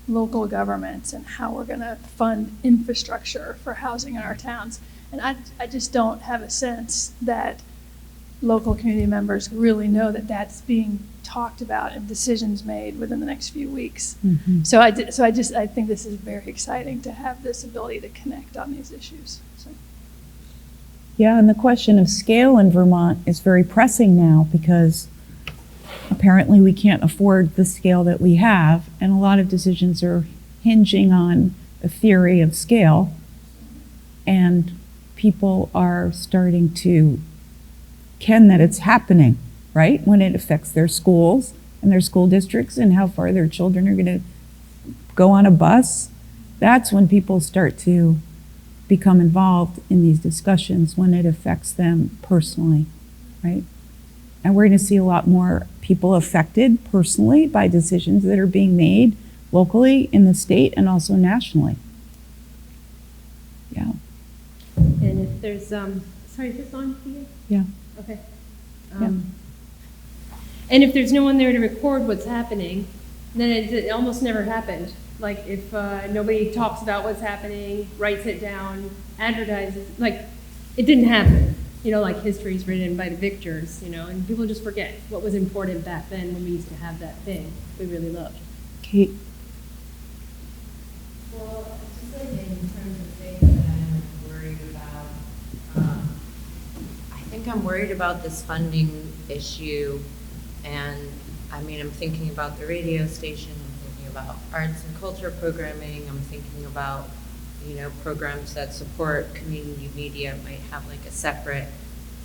local governments and how we're going to fund infrastructure for housing in our towns. And I just don't have a sense that local community members really know that that's being talked about and decisions made within the next few weeks. So I think this is very exciting to have this ability to connect on these issues. So. Yeah, and the question of scale in Vermont is very pressing now because apparently we can't afford the scale that we have, and a lot of decisions are hinging on a theory of scale, and people are starting to ken that it's happening, right? When it affects their schools and their school districts and how far their children are going to go on a bus. That's when people start to become involved in these discussions, when it affects them personally, right? And we're going to see a lot more people affected personally by decisions that are being made locally in the state and also nationally. Yeah. And if there's, sorry, is this on here? Yeah. Okay. Yeah. And if there's no one there to record what's happening, then it almost never happened. Like if nobody talks about what's happening, writes it down, advertises, like it didn't happen. You know, like history's written by the victors, you know, and people just forget what was important back then when we used to have that thing we really loved. Kate? Well, just like in terms of things that I'm worried about, I think I'm worried about this funding issue, and I mean, I'm thinking about the radio station, I'm thinking about arts and culture programming, I'm thinking about, you know, programs that support community media might have like a separate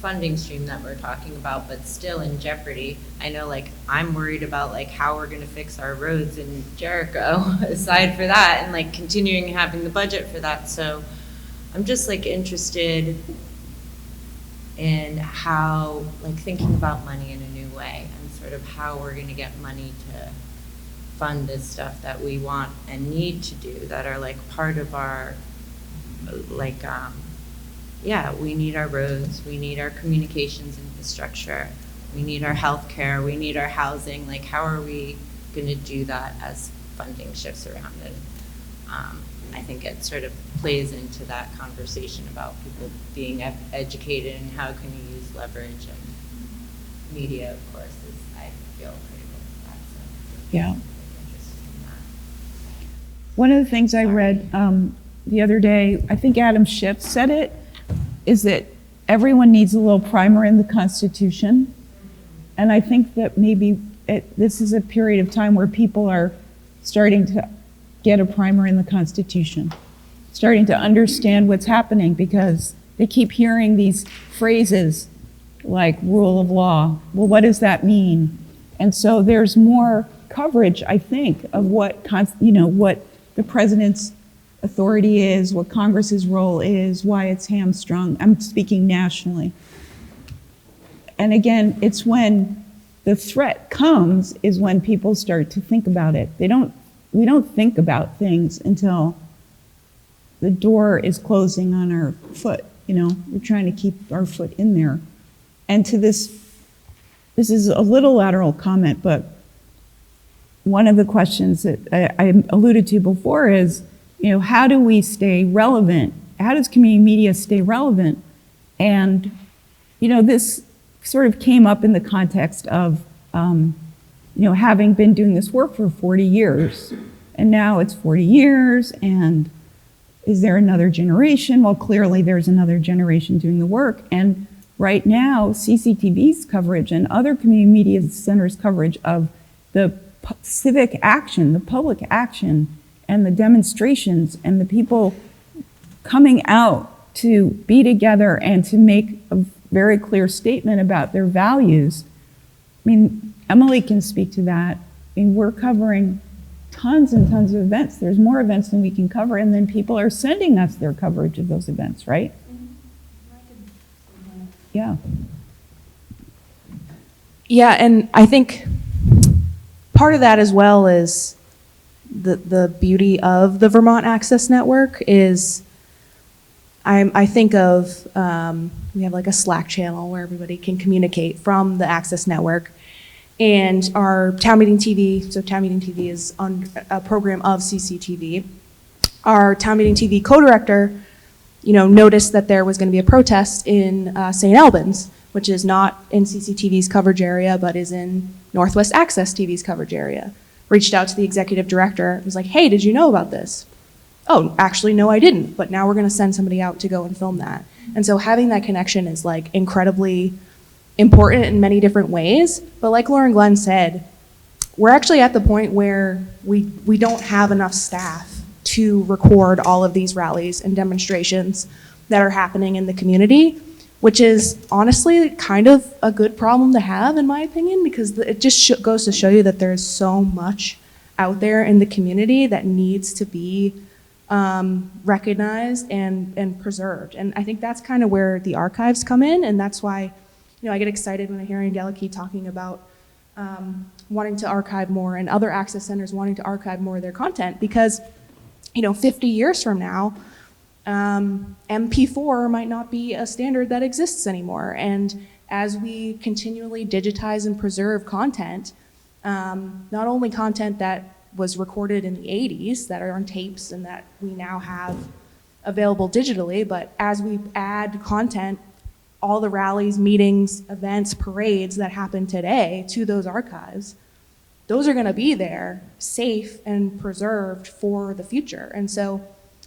funding stream that we're talking about, but still in jeopardy. I know, like, I'm worried about like how we're gonna fix our roads in Jericho aside for that, and like continuing having the budget for that. So I'm just like interested in how, like, thinking about money in a new way, and sort of how we're going to get money to fund this stuff that we want and need to do, that are like part of our, like, yeah, we need our roads, we need our communications infrastructure, we need our healthcare, we need our housing. Like, how are we going to do that as funding shifts around? And I think it sort of plays into that conversation about people being educated and how can you use leverage, and media, of course, is, I feel, critical to that. So Yeah. I'm interested in that. One of the things I read the other day, I think Adam Schiff said it, is that everyone needs a little primer in the Constitution. And I think that maybe this is a period of time where people are starting to get a primer in the Constitution, starting to understand what's happening, because they keep hearing these phrases like rule of law. Well, what does that mean? And so there's more coverage, I think, of what the president's authority is, what Congress's role is, why it's hamstrung. I'm speaking nationally. And again, it's when the threat comes is when people start to think about it. We don't think about things until the door is closing on our foot. We're trying to keep our foot in there. And to this is a little lateral comment, but one of the questions that I alluded to before is, how do we stay relevant? How does community media stay relevant? And, this sort of came up in the context of, having been doing this work for 40 years, and now it's 40 years, and is there another generation? Well, clearly there's another generation doing the work, and right now, CCTV's coverage and other community media centers' coverage of the civic action, the public action, and the demonstrations, and the people coming out to be together and to make a very clear statement about their values. I mean, Emily can speak to that. I mean, we're covering tons and tons of events. There's more events than we can cover, and then people are sending us their coverage of those events, right? Yeah. Yeah, and I think part of that as well is the beauty of the Vermont Access Network is I think of, we have like a Slack channel where everybody can communicate from the Access Network, and our Town Meeting TV, so Town Meeting TV is on a program of CCTV. Our Town Meeting TV co-director, noticed that there was going to be a protest in St. Albans, which is not in CCTV's coverage area, but is in Northwest Access TV's coverage area. Reached out to the executive director, was like, hey, did you know about this? Oh, actually, no, I didn't, but now we're going to send somebody out to go and film that. And so having that connection is like incredibly important in many different ways. But like Lauren-Glenn said, we're actually at the point where we don't have enough staff to record all of these rallies and demonstrations that are happening in the community, which is honestly kind of a good problem to have, in my opinion, because it just goes to show you that there's so much out there in the community that needs to be recognized and preserved. And I think that's kind of where the archives come in, and that's why I get excited when I hear Angelike talking about wanting to archive more, and other access centers wanting to archive more of their content, because 50 years from now, MP4 might not be a standard that exists anymore. And as we continually digitize and preserve content, not only content that was recorded in the 80s that are on tapes and that we now have available digitally, but as we add content, all the rallies, meetings, events, parades that happen today to those archives, those are going to be there, safe and preserved for the future. And so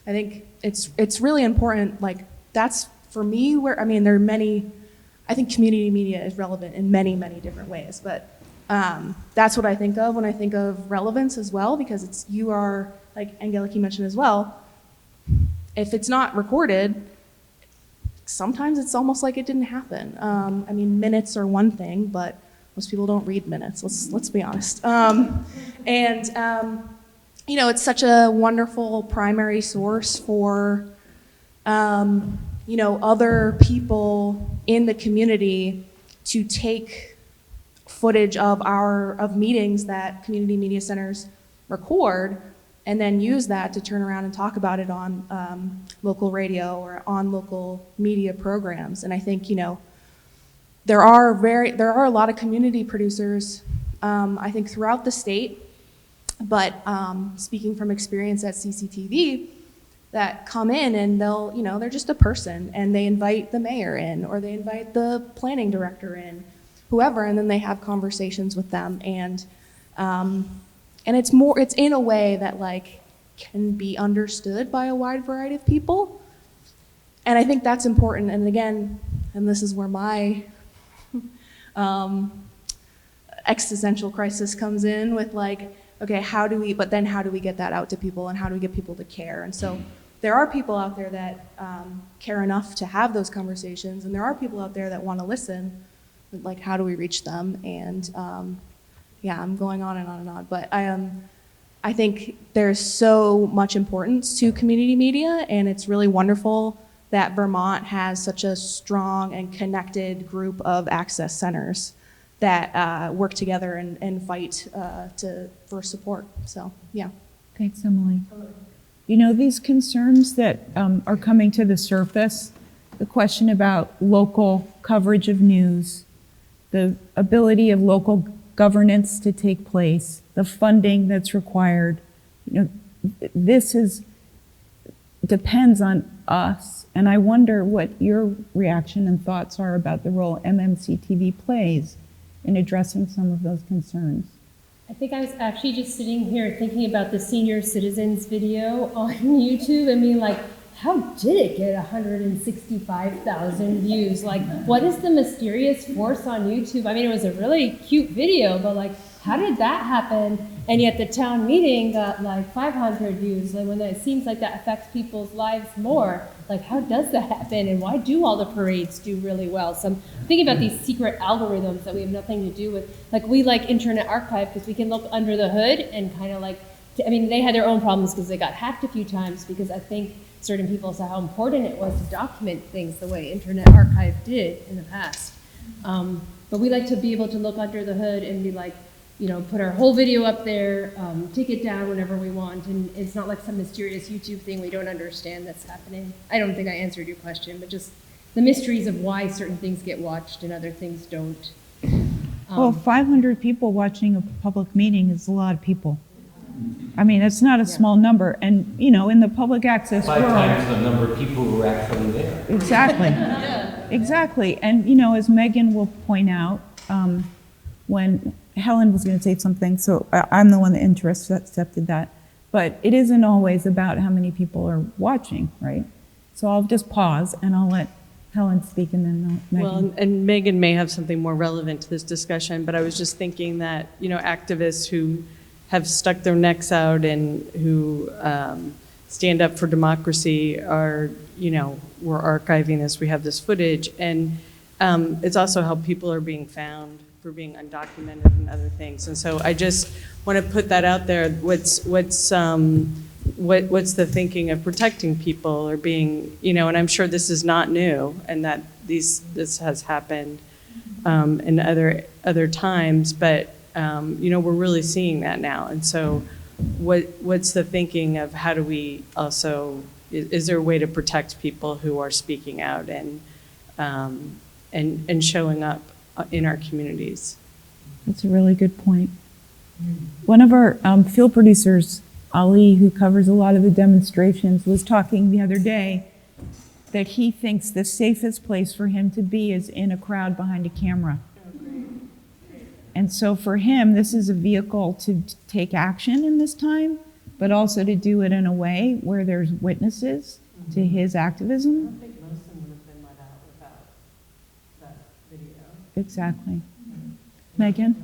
I think it's really important. Like, that's for me where, there are many, I think community media is relevant in many, many different ways, but that's what I think of when I think of relevance as well, because you are, like Angelike mentioned as well, if it's not recorded, sometimes it's almost like it didn't happen. Minutes are one thing, but most people don't read minutes, let's be honest. It's such a wonderful primary source for, other people in the community to take footage of meetings that community media centers record, and then use that to turn around and talk about it on local radio or on local media programs. And I think, there are a lot of community producers, I think, throughout the state, but speaking from experience at CCTV, that come in and they're just a person, and they invite the mayor in, or they invite the planning director in, whoever, and then they have conversations with them, and it's in a way that like can be understood by a wide variety of people, and I think that's important. And again, and this is where my existential crisis comes in with like, okay, how do we get that out to people, and how do we get people to care? And so there are people out there that care enough to have those conversations, and there are people out there that want to listen. Like, how do we reach them? And I'm going on and on and on, but I think there's so much importance to community media, and it's really wonderful that Vermont has such a strong and connected group of access centers that work together and fight for support. So, yeah. Thanks, Emily. These concerns that are coming to the surface, the question about local coverage of news, the ability of local governance to take place, the funding that's required, this depends on us. And I wonder what your reaction and thoughts are about the role MMCTV plays in addressing some of those concerns. I think I was actually just sitting here thinking about the senior citizens video on YouTube and being like, how did it get 165,000 views? Like, what is the mysterious force on YouTube? I mean, it was a really cute video, but like, how did that happen? And yet the town meeting got like 500 views. Like, when it seems like that affects people's lives more, like, how does that happen? And why do all the parades do really well? So I'm thinking about these secret algorithms that we have nothing to do with. Like, we like Internet Archive because we can look under the hood and kind of like, they had their own problems because they got hacked a few times, because I think certain people saw how important it was to document things the way Internet Archive did in the past. But we like to be able to look under the hood and be like, put our whole video up there, take it down whenever we want, and it's not like some mysterious YouTube thing we don't understand that's happening. I don't think I answered your question, but just the mysteries of why certain things get watched and other things don't. Well, 500 people watching a public meeting is a lot of people. I mean, it's not a small number, and in the public access world, 5 times the number of people who are actually there. Exactly. Exactly. And as Megan will point out, when Helen was going to say something, so I'm the one that intercepted that, but it isn't always about how many people are watching, right? So I'll just pause and I'll let Helen speak, and then Megan. Well, and Megan may have something more relevant to this discussion, but I was just thinking that, activists who have stuck their necks out and who stand up for democracy are, we're archiving this, we have this footage, and it's also how people are being found for being undocumented and other things. And so I just want to put that out there. What's the thinking of protecting people, or being, and I'm sure this is not new, and that this has happened in other times, but we're really seeing that now. And so what's the thinking of how do we also, is there a way to protect people who are speaking out and showing up in our communities? That's a really good point. One of our field producers, Ali, who covers a lot of the demonstrations, was talking the other day that he thinks the safest place for him to be is in a crowd behind a camera. And so for him, this is a vehicle to take action in this time, but also to do it in a way where there's witnesses to his activism. I think most of them would have been let out without that video. Exactly. Megan?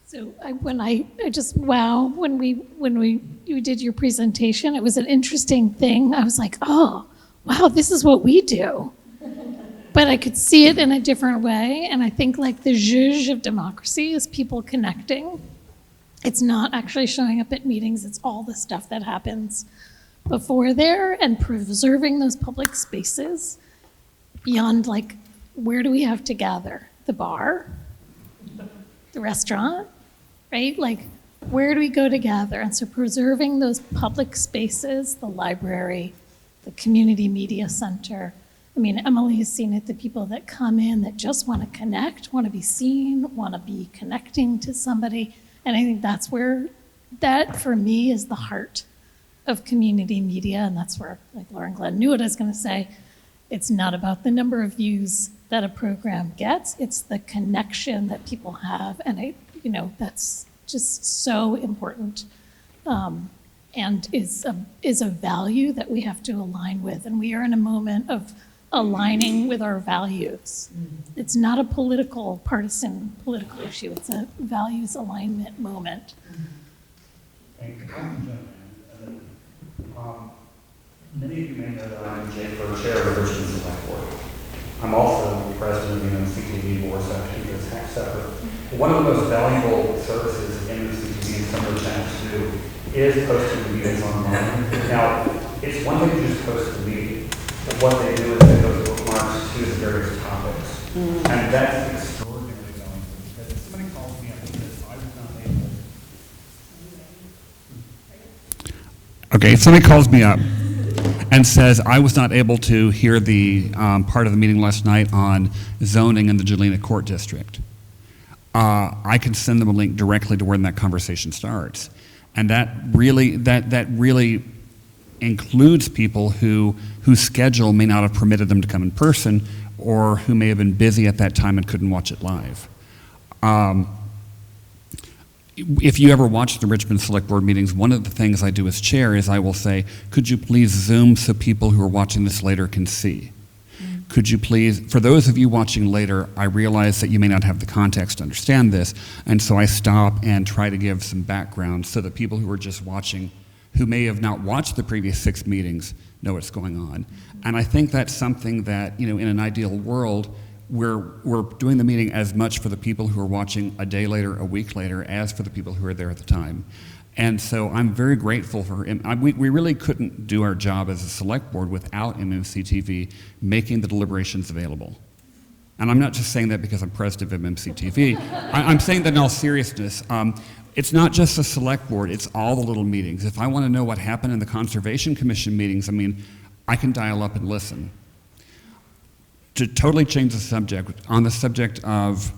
So when you did your presentation, it was an interesting thing. I was like, oh, wow, this is what we do. But I could see it in a different way. And I think like the zhuzh of democracy is people connecting. It's not actually showing up at meetings. It's all the stuff that happens before there, and preserving those public spaces beyond like, where do we have to gather? The bar? the restaurant, right? Like, where do we go to gather? And so preserving those public spaces, the library, the community media center. I mean, Emily has seen it, the people that come in that just want to connect, want to be seen, want to be connecting to somebody. And I think that's where, that for me is the heart of community media. And that's where, like Lauren-Glenn knew what I was going to say. It's not about the number of views that a program gets, it's the connection that people have. And that's just so important. And is a value that we have to align with. And we are in a moment of aligning with our values. It's not a partisan political issue. It's a values alignment moment. Thank you. Many of you may know that I'm Jay Fur, chair of the Richmond Select Board. I'm also president of the MMCTV board, so I keep this separate. One of the most valuable services MMCTV and some of the channels do is posting the meetings online. Now, it's one thing to just post the meeting, but what they do is they go to bookmarks to the various topics. And that's extraordinarily valuable because if somebody calls me up and says, I was not able. Okay, if somebody calls me up and says, I was not able to hear the part of the meeting last night on zoning in the Galena Court District, I can send them a link directly to where that conversation starts. And that really includes people whose schedule may not have permitted them to come in person or who may have been busy at that time and couldn't watch it live. If you ever watch the Richmond Select Board meetings, one of the things I do as chair is I will say, could you please Zoom so people who are watching this later can see? Could you please, for those of you watching later, I realize that you may not have the context to understand this, and so I stop and try to give some background so that people who are just watching, who may have not watched the previous 6 meetings, know what's going on. And I think that's something that, in an ideal world, we're doing the meeting as much for the people who are watching a day later, a week later, as for the people who are there at the time. And so I'm very grateful for him. We really couldn't do our job as a select board without MMCTV making the deliberations available. And I'm not just saying that because I'm president of MMCTV. I'm saying that in all seriousness. It's not just the select board, it's all the little meetings. If I want to know what happened in the Conservation Commission meetings, I can dial up and listen. To totally change the subject, on the subject of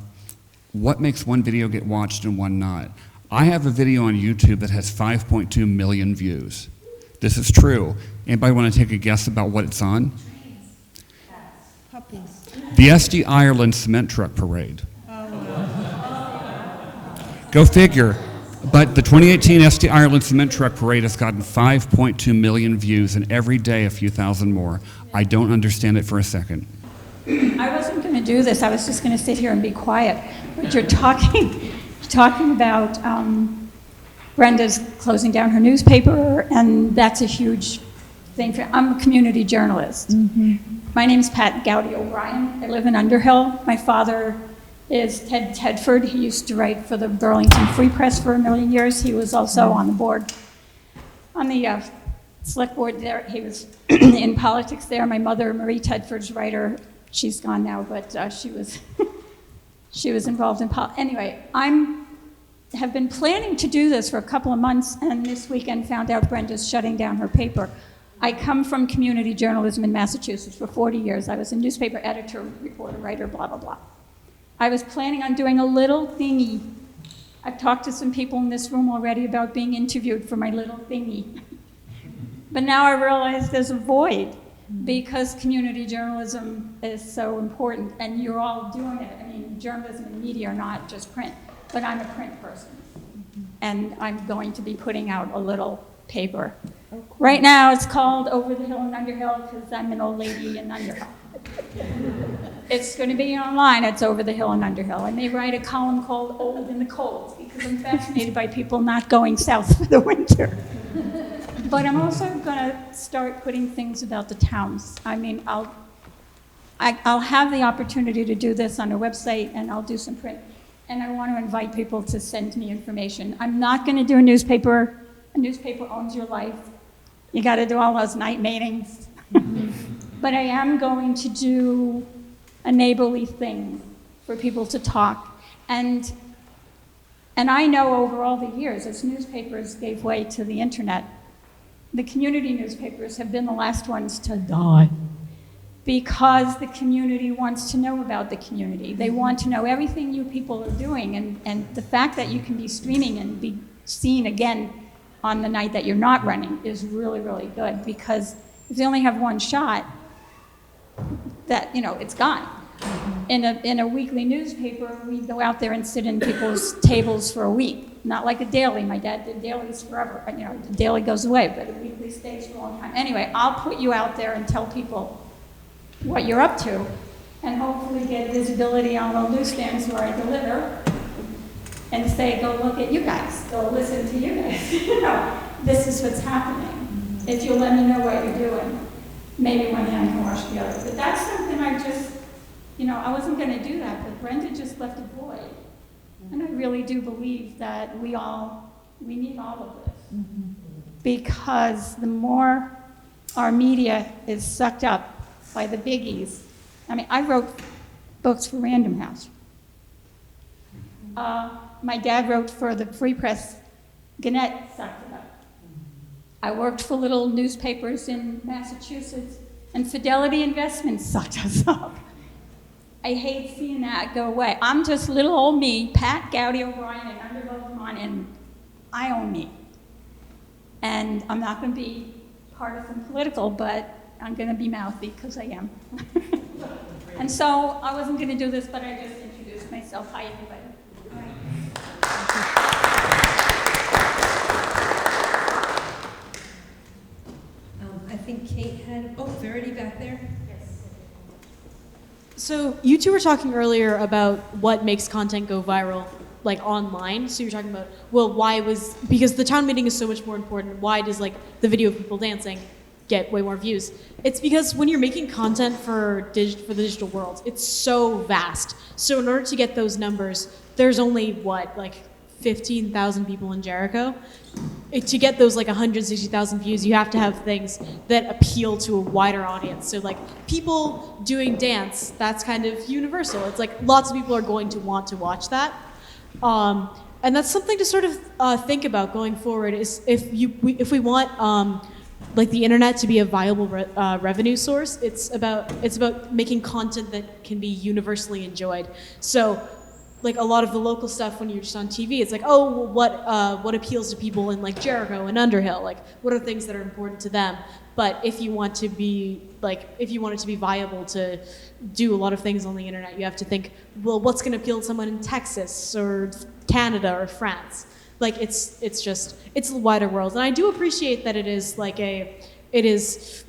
what makes one video get watched and one not. I have a video on YouTube that has 5.2 million views. This is true. Anybody want to take a guess about what it's on? Puppies. The SD Ireland cement truck parade. Go figure. But the 2018 SD Ireland cement truck parade has gotten 5.2 million views, and every day a few thousand more. I don't understand it for a second. I wasn't going to do this. I was just going to sit here and be quiet. But you're talking about Brenda's closing down her newspaper, and that's a huge thing. I'm a community journalist. My name's Pat Gowdy O'Brien. I live in Underhill. My father is Ted Tedford. He used to write for the Burlington Free Press for a million years. He was also on the board, on the select board there. He was in politics there. My mother, Marie Tedford's writer. She's gone now, but she was involved in politics. Anyway, have been planning to do this for a couple of months, and this weekend found out Brenda's shutting down her paper. I come from community journalism in Massachusetts for 40 years. I was a newspaper editor, reporter, writer, blah, blah, blah. I was planning on doing a little thingy. I've talked to some people in this room already about being interviewed for my little thingy. But now I realize there's a void, because community journalism is so important, and you're all doing it. Journalism and media are not just print, but I'm a print person. And I'm going to be putting out a little paper. Right now it's called Over the Hill and Underhill, because I'm an old lady in Underhill. It's going to be online. It's Over the Hill and Underhill. I may write a column called Old in the Cold, because I'm fascinated by people not going south for the winter. But I'm also going to start putting things about the towns. I'll have the opportunity to do this on a website, and I'll do some print. And I want to invite people to send me information. I'm not going to do a newspaper. A newspaper owns your life. You got to do all those night meetings. But I am going to do a neighborly thing for people to talk. And And I know over all the years, as newspapers gave way to the internet, the community newspapers have been the last ones to die because the community wants to know about the community. They want to know everything you people are doing, and the fact that you can be streaming and be seen again on the night that you're not running is really, really good, because if they only have one shot, that, you know, it's gone. In a weekly newspaper, we go out there and sit in people's tables for a week. Not like a daily. My dad did dailies forever. You know, the daily goes away, but a weekly stays for a long time. Anyway, I'll put you out there and tell people what you're up to, and hopefully get visibility on the newsstands where I deliver, and say, go look at you guys, go listen to you guys. You know, this is what's happening. If you'll let me know what you're doing, maybe one hand can wash the other. But that's something I just, you know, I wasn't going to do that, but Brenda just left a void. And I really do believe that we need all of this. Because the more our media is sucked up by the biggies. I mean, I wrote books for Random House. My dad wrote for the Free Press. Gannett sucked it up. I worked for little newspapers in Massachusetts, and Fidelity Investments sucked us up. I hate seeing that go away. I'm just little old me, Pat Gowdy O'Brien in Underhill, Vermont, and I own me. And I'm not going to be partisan political, but I'm going to be mouthy because I am. And so I wasn't going to do this, but I just introduced myself. Hi, everybody. I think Kate had, Verity back there. So you two were talking earlier about what makes content go viral, like online. So you're talking about, well, because the town meeting is so much more important, why does like the video of people dancing get way more views? It's because when you're making content for the digital world, it's so vast. So in order to get those numbers, there's only like 15,000 people in Jericho. To get those like 160,000 views, you have to have things that appeal to a wider audience. So like people doing dance, that's kind of universal. It's like lots of people are going to want to watch that. And that's something to sort of think about going forward, is if we want like the internet to be a viable revenue source, it's about making content that can be universally enjoyed. So like a lot of the local stuff, when you're just on TV, it's like, oh, well, what appeals to people in like Jericho and Underhill? Like, what are things that are important to them? But if you want it to be viable to do a lot of things on the internet, you have to think, well, what's going to appeal to someone in Texas or Canada or France? Like, it's a wider world. And I do appreciate that it is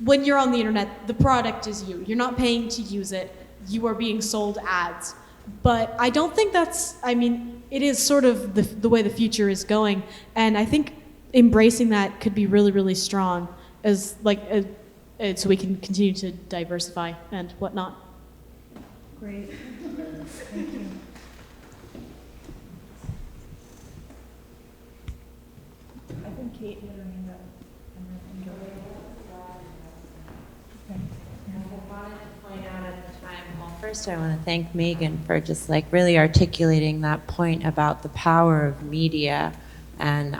when you're on the internet, the product is you. You're not paying to use it. You are being sold ads. But I don't think it is sort of the way the future is going. And I think embracing that could be really, really strong so we can continue to diversify and whatnot. Great. Thank you. I think Kate had her hand up. First, I want to thank Megan for just like really articulating that point about the power of media and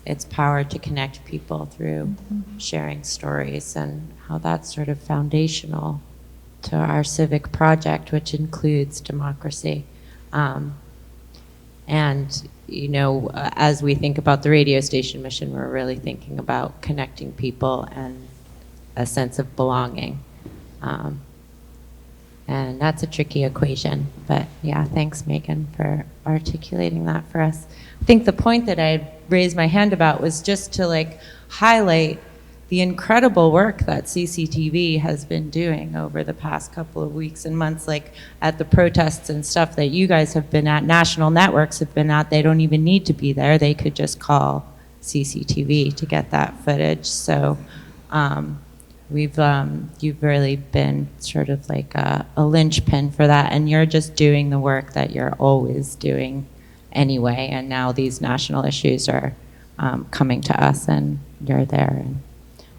its power to connect people through sharing stories, and how that's sort of foundational to our civic project, which includes democracy. And, you know, as we think about the radio station mission, we're really thinking about connecting people and a sense of belonging. And that's a tricky equation, but yeah, thanks Megan for articulating that for us. I think the point that I raised my hand about was just to like highlight the incredible work that CCTV has been doing over the past couple of weeks and months, like at the protests and stuff that you guys have been at, national networks have been at. They don't even need to be there. They could just call CCTV to get that footage. So you've really been sort of like a linchpin for that, and you're just doing the work that you're always doing anyway, and now these national issues are coming to us and you're there. And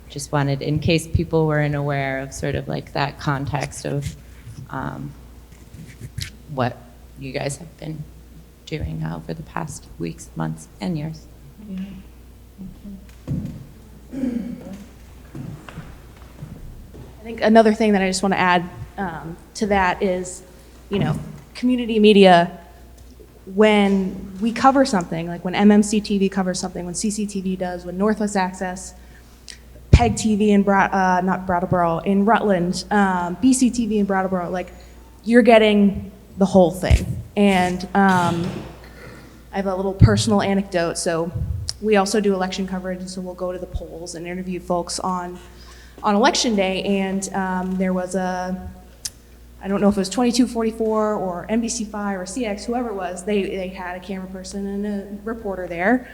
just wanted, in case people weren't aware of sort of like that context of what you guys have been doing over the past weeks, months, and years. Yeah. I think another thing that I just want to add to that is, community media, when we cover something, like when MMCTV covers something, when CCTV does, when Northwest Access, PEG TV in not Brattleboro, in Rutland, BCTV in Brattleboro, like you're getting the whole thing. And I have a little personal anecdote. So we also do election coverage, and so we'll go to the polls and interview folks on election day. And there was I don't know if it was 2244 or NBC5 or CX, whoever it was, they had a camera person and a reporter there.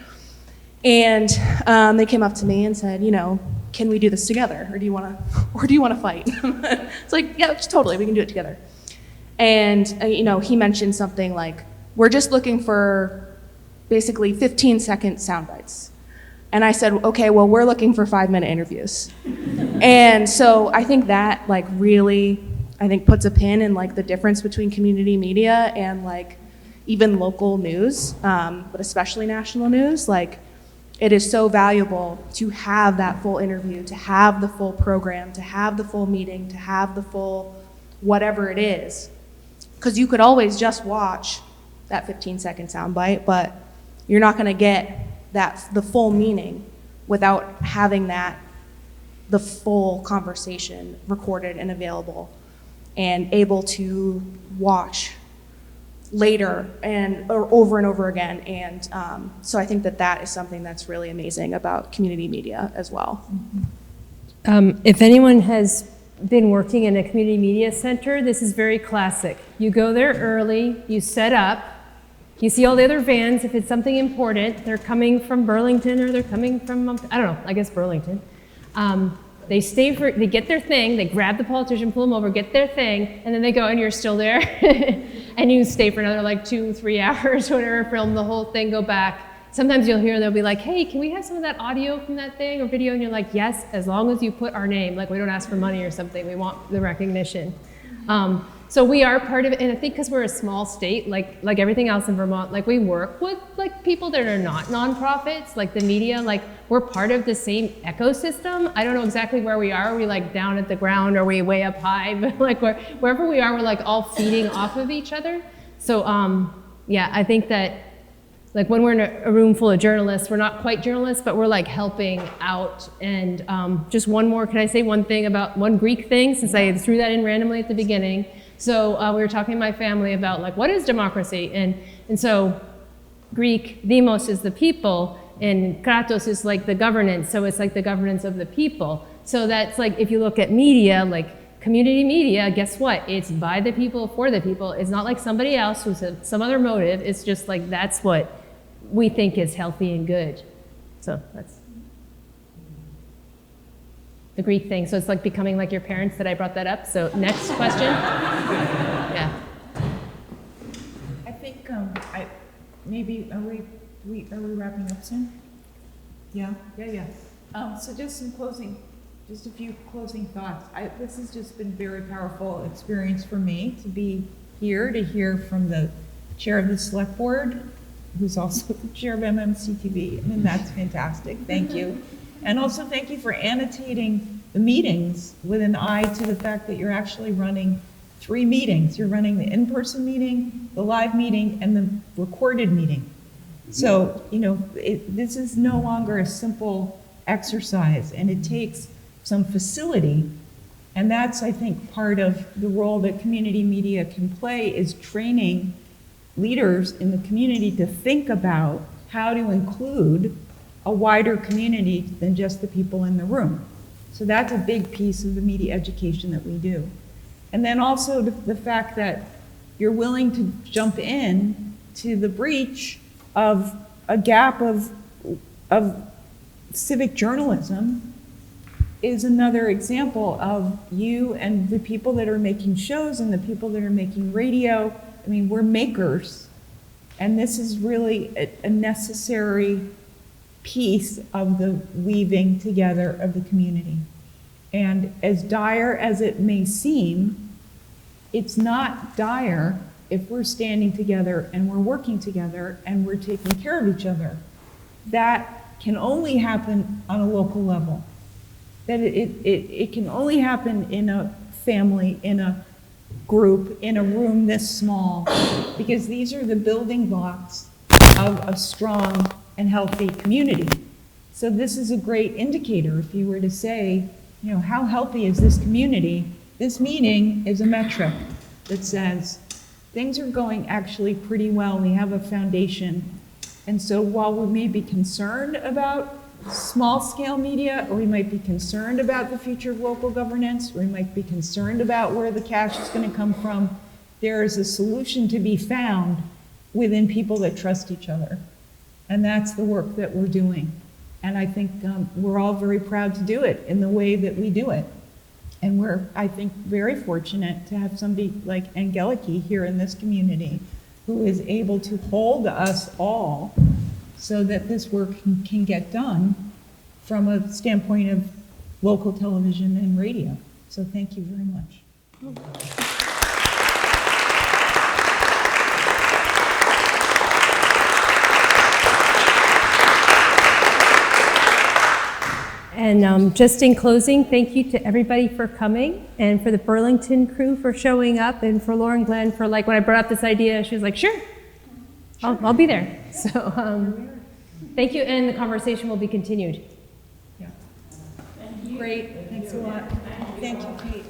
And they came up to me and said, can we do this together, or do you want to fight? It's like, yeah, totally, we can do it together. And he mentioned something like, we're just looking for basically 15-second sound bites. And I said, okay, well, we're looking for 5-minute interviews. And so I think that really, puts a pin in the difference between community media and even local news, but especially national news. It is so valuable to have that full interview, to have the full program, to have the full meeting, to have the full whatever it is. Because you could always just watch that 15-second soundbite, but you're not going to get the full meaning without having the full conversation recorded and available and able to watch later or over and over again. And so I think that is something that's really amazing about community media as well. If anyone has been working in a community media center, this is very classic. You go there early, you set up, you see all the other vans. If it's something important, they're coming from Burlington or they're coming from, I don't know, I guess Burlington. They they get their thing, they grab the politician, pull them over, get their thing, and then they go, and you're still there. And you stay for another 2-3 hours, whatever, film the whole thing, go back. Sometimes you'll hear they'll be like, hey, can we have some of that audio from that thing or video? And you're like, yes, as long as you put our name. We don't ask for money or something. We want the recognition. So we are part of it, and I think because we're a small state, like everything else in Vermont, we work with people that are not nonprofits, like the media, we're part of the same ecosystem. I don't know exactly where we are. Are we down at the ground? Are we way up high? But wherever we are, we're all feeding off of each other. So yeah, I think that when we're in a room full of journalists, we're not quite journalists, but we're helping out. And just one more, can I say one thing about one Greek thing, since I threw that in randomly at the beginning. So we were talking to my family about what is democracy? And so Greek, demos is the people, and kratos is the governance. So it's the governance of the people. So that's if you look at media, community media, guess what? It's by the people, for the people. It's not somebody else who's some other motive. It's just that's what we think is healthy and good. So that's the Greek thing. So it's becoming your parents that I brought that up. So next question. Yeah. I think maybe are we wrapping up soon? Yeah. So just a few closing thoughts. This has just been a very powerful experience for me to be here to hear from the chair of the select board, who's also the chair of MMCTV. That's fantastic. Thank you. And also thank you for annotating the meetings with an eye to the fact that you're actually running 3 meetings. You're running the in-person meeting, the live meeting, and the recorded meeting. So, this is no longer a simple exercise, and it takes some facility. And that's, I think, part of the role that community media can play, is training leaders in the community to think about how to include a wider community than just the people in the room. So that's a big piece of the media education that we do. And then also the fact that you're willing to jump in to the breach of a gap of civic journalism is another example of you and the people that are making shows and the people that are making radio. We're makers, and this is really a necessary piece of the weaving together of the community. And as dire as it may seem, it's not dire if we're standing together and we're working together and we're taking care of each other. That can only happen on a local level. That it can only happen in a family, in a group, in a room this small, because these are the building blocks of a strong and healthy community. So this is a great indicator. If you were to say, you know, how healthy is this community? This meeting is a metric that says things are going actually pretty well. We have a foundation. And so while we may be concerned about small-scale media, or we might be concerned about the future of local governance, or we might be concerned about where the cash is going to come from, there is a solution to be found within people that trust each other. And that's the work that we're doing. And I think we're all very proud to do it in the way that we do it. And we're, I think, very fortunate to have somebody like Angelike here in this community who is able to hold us all so that this work can get done from a standpoint of local television and radio. So thank you very much. And just in closing, thank you to everybody for coming, and for the Burlington crew for showing up, and for Lauren-Glenn for, like, when I brought up this idea, she was like, sure, I'll be there. So thank you, and the conversation will be continued. Yeah. Great, thanks a lot. Thank you, Kate.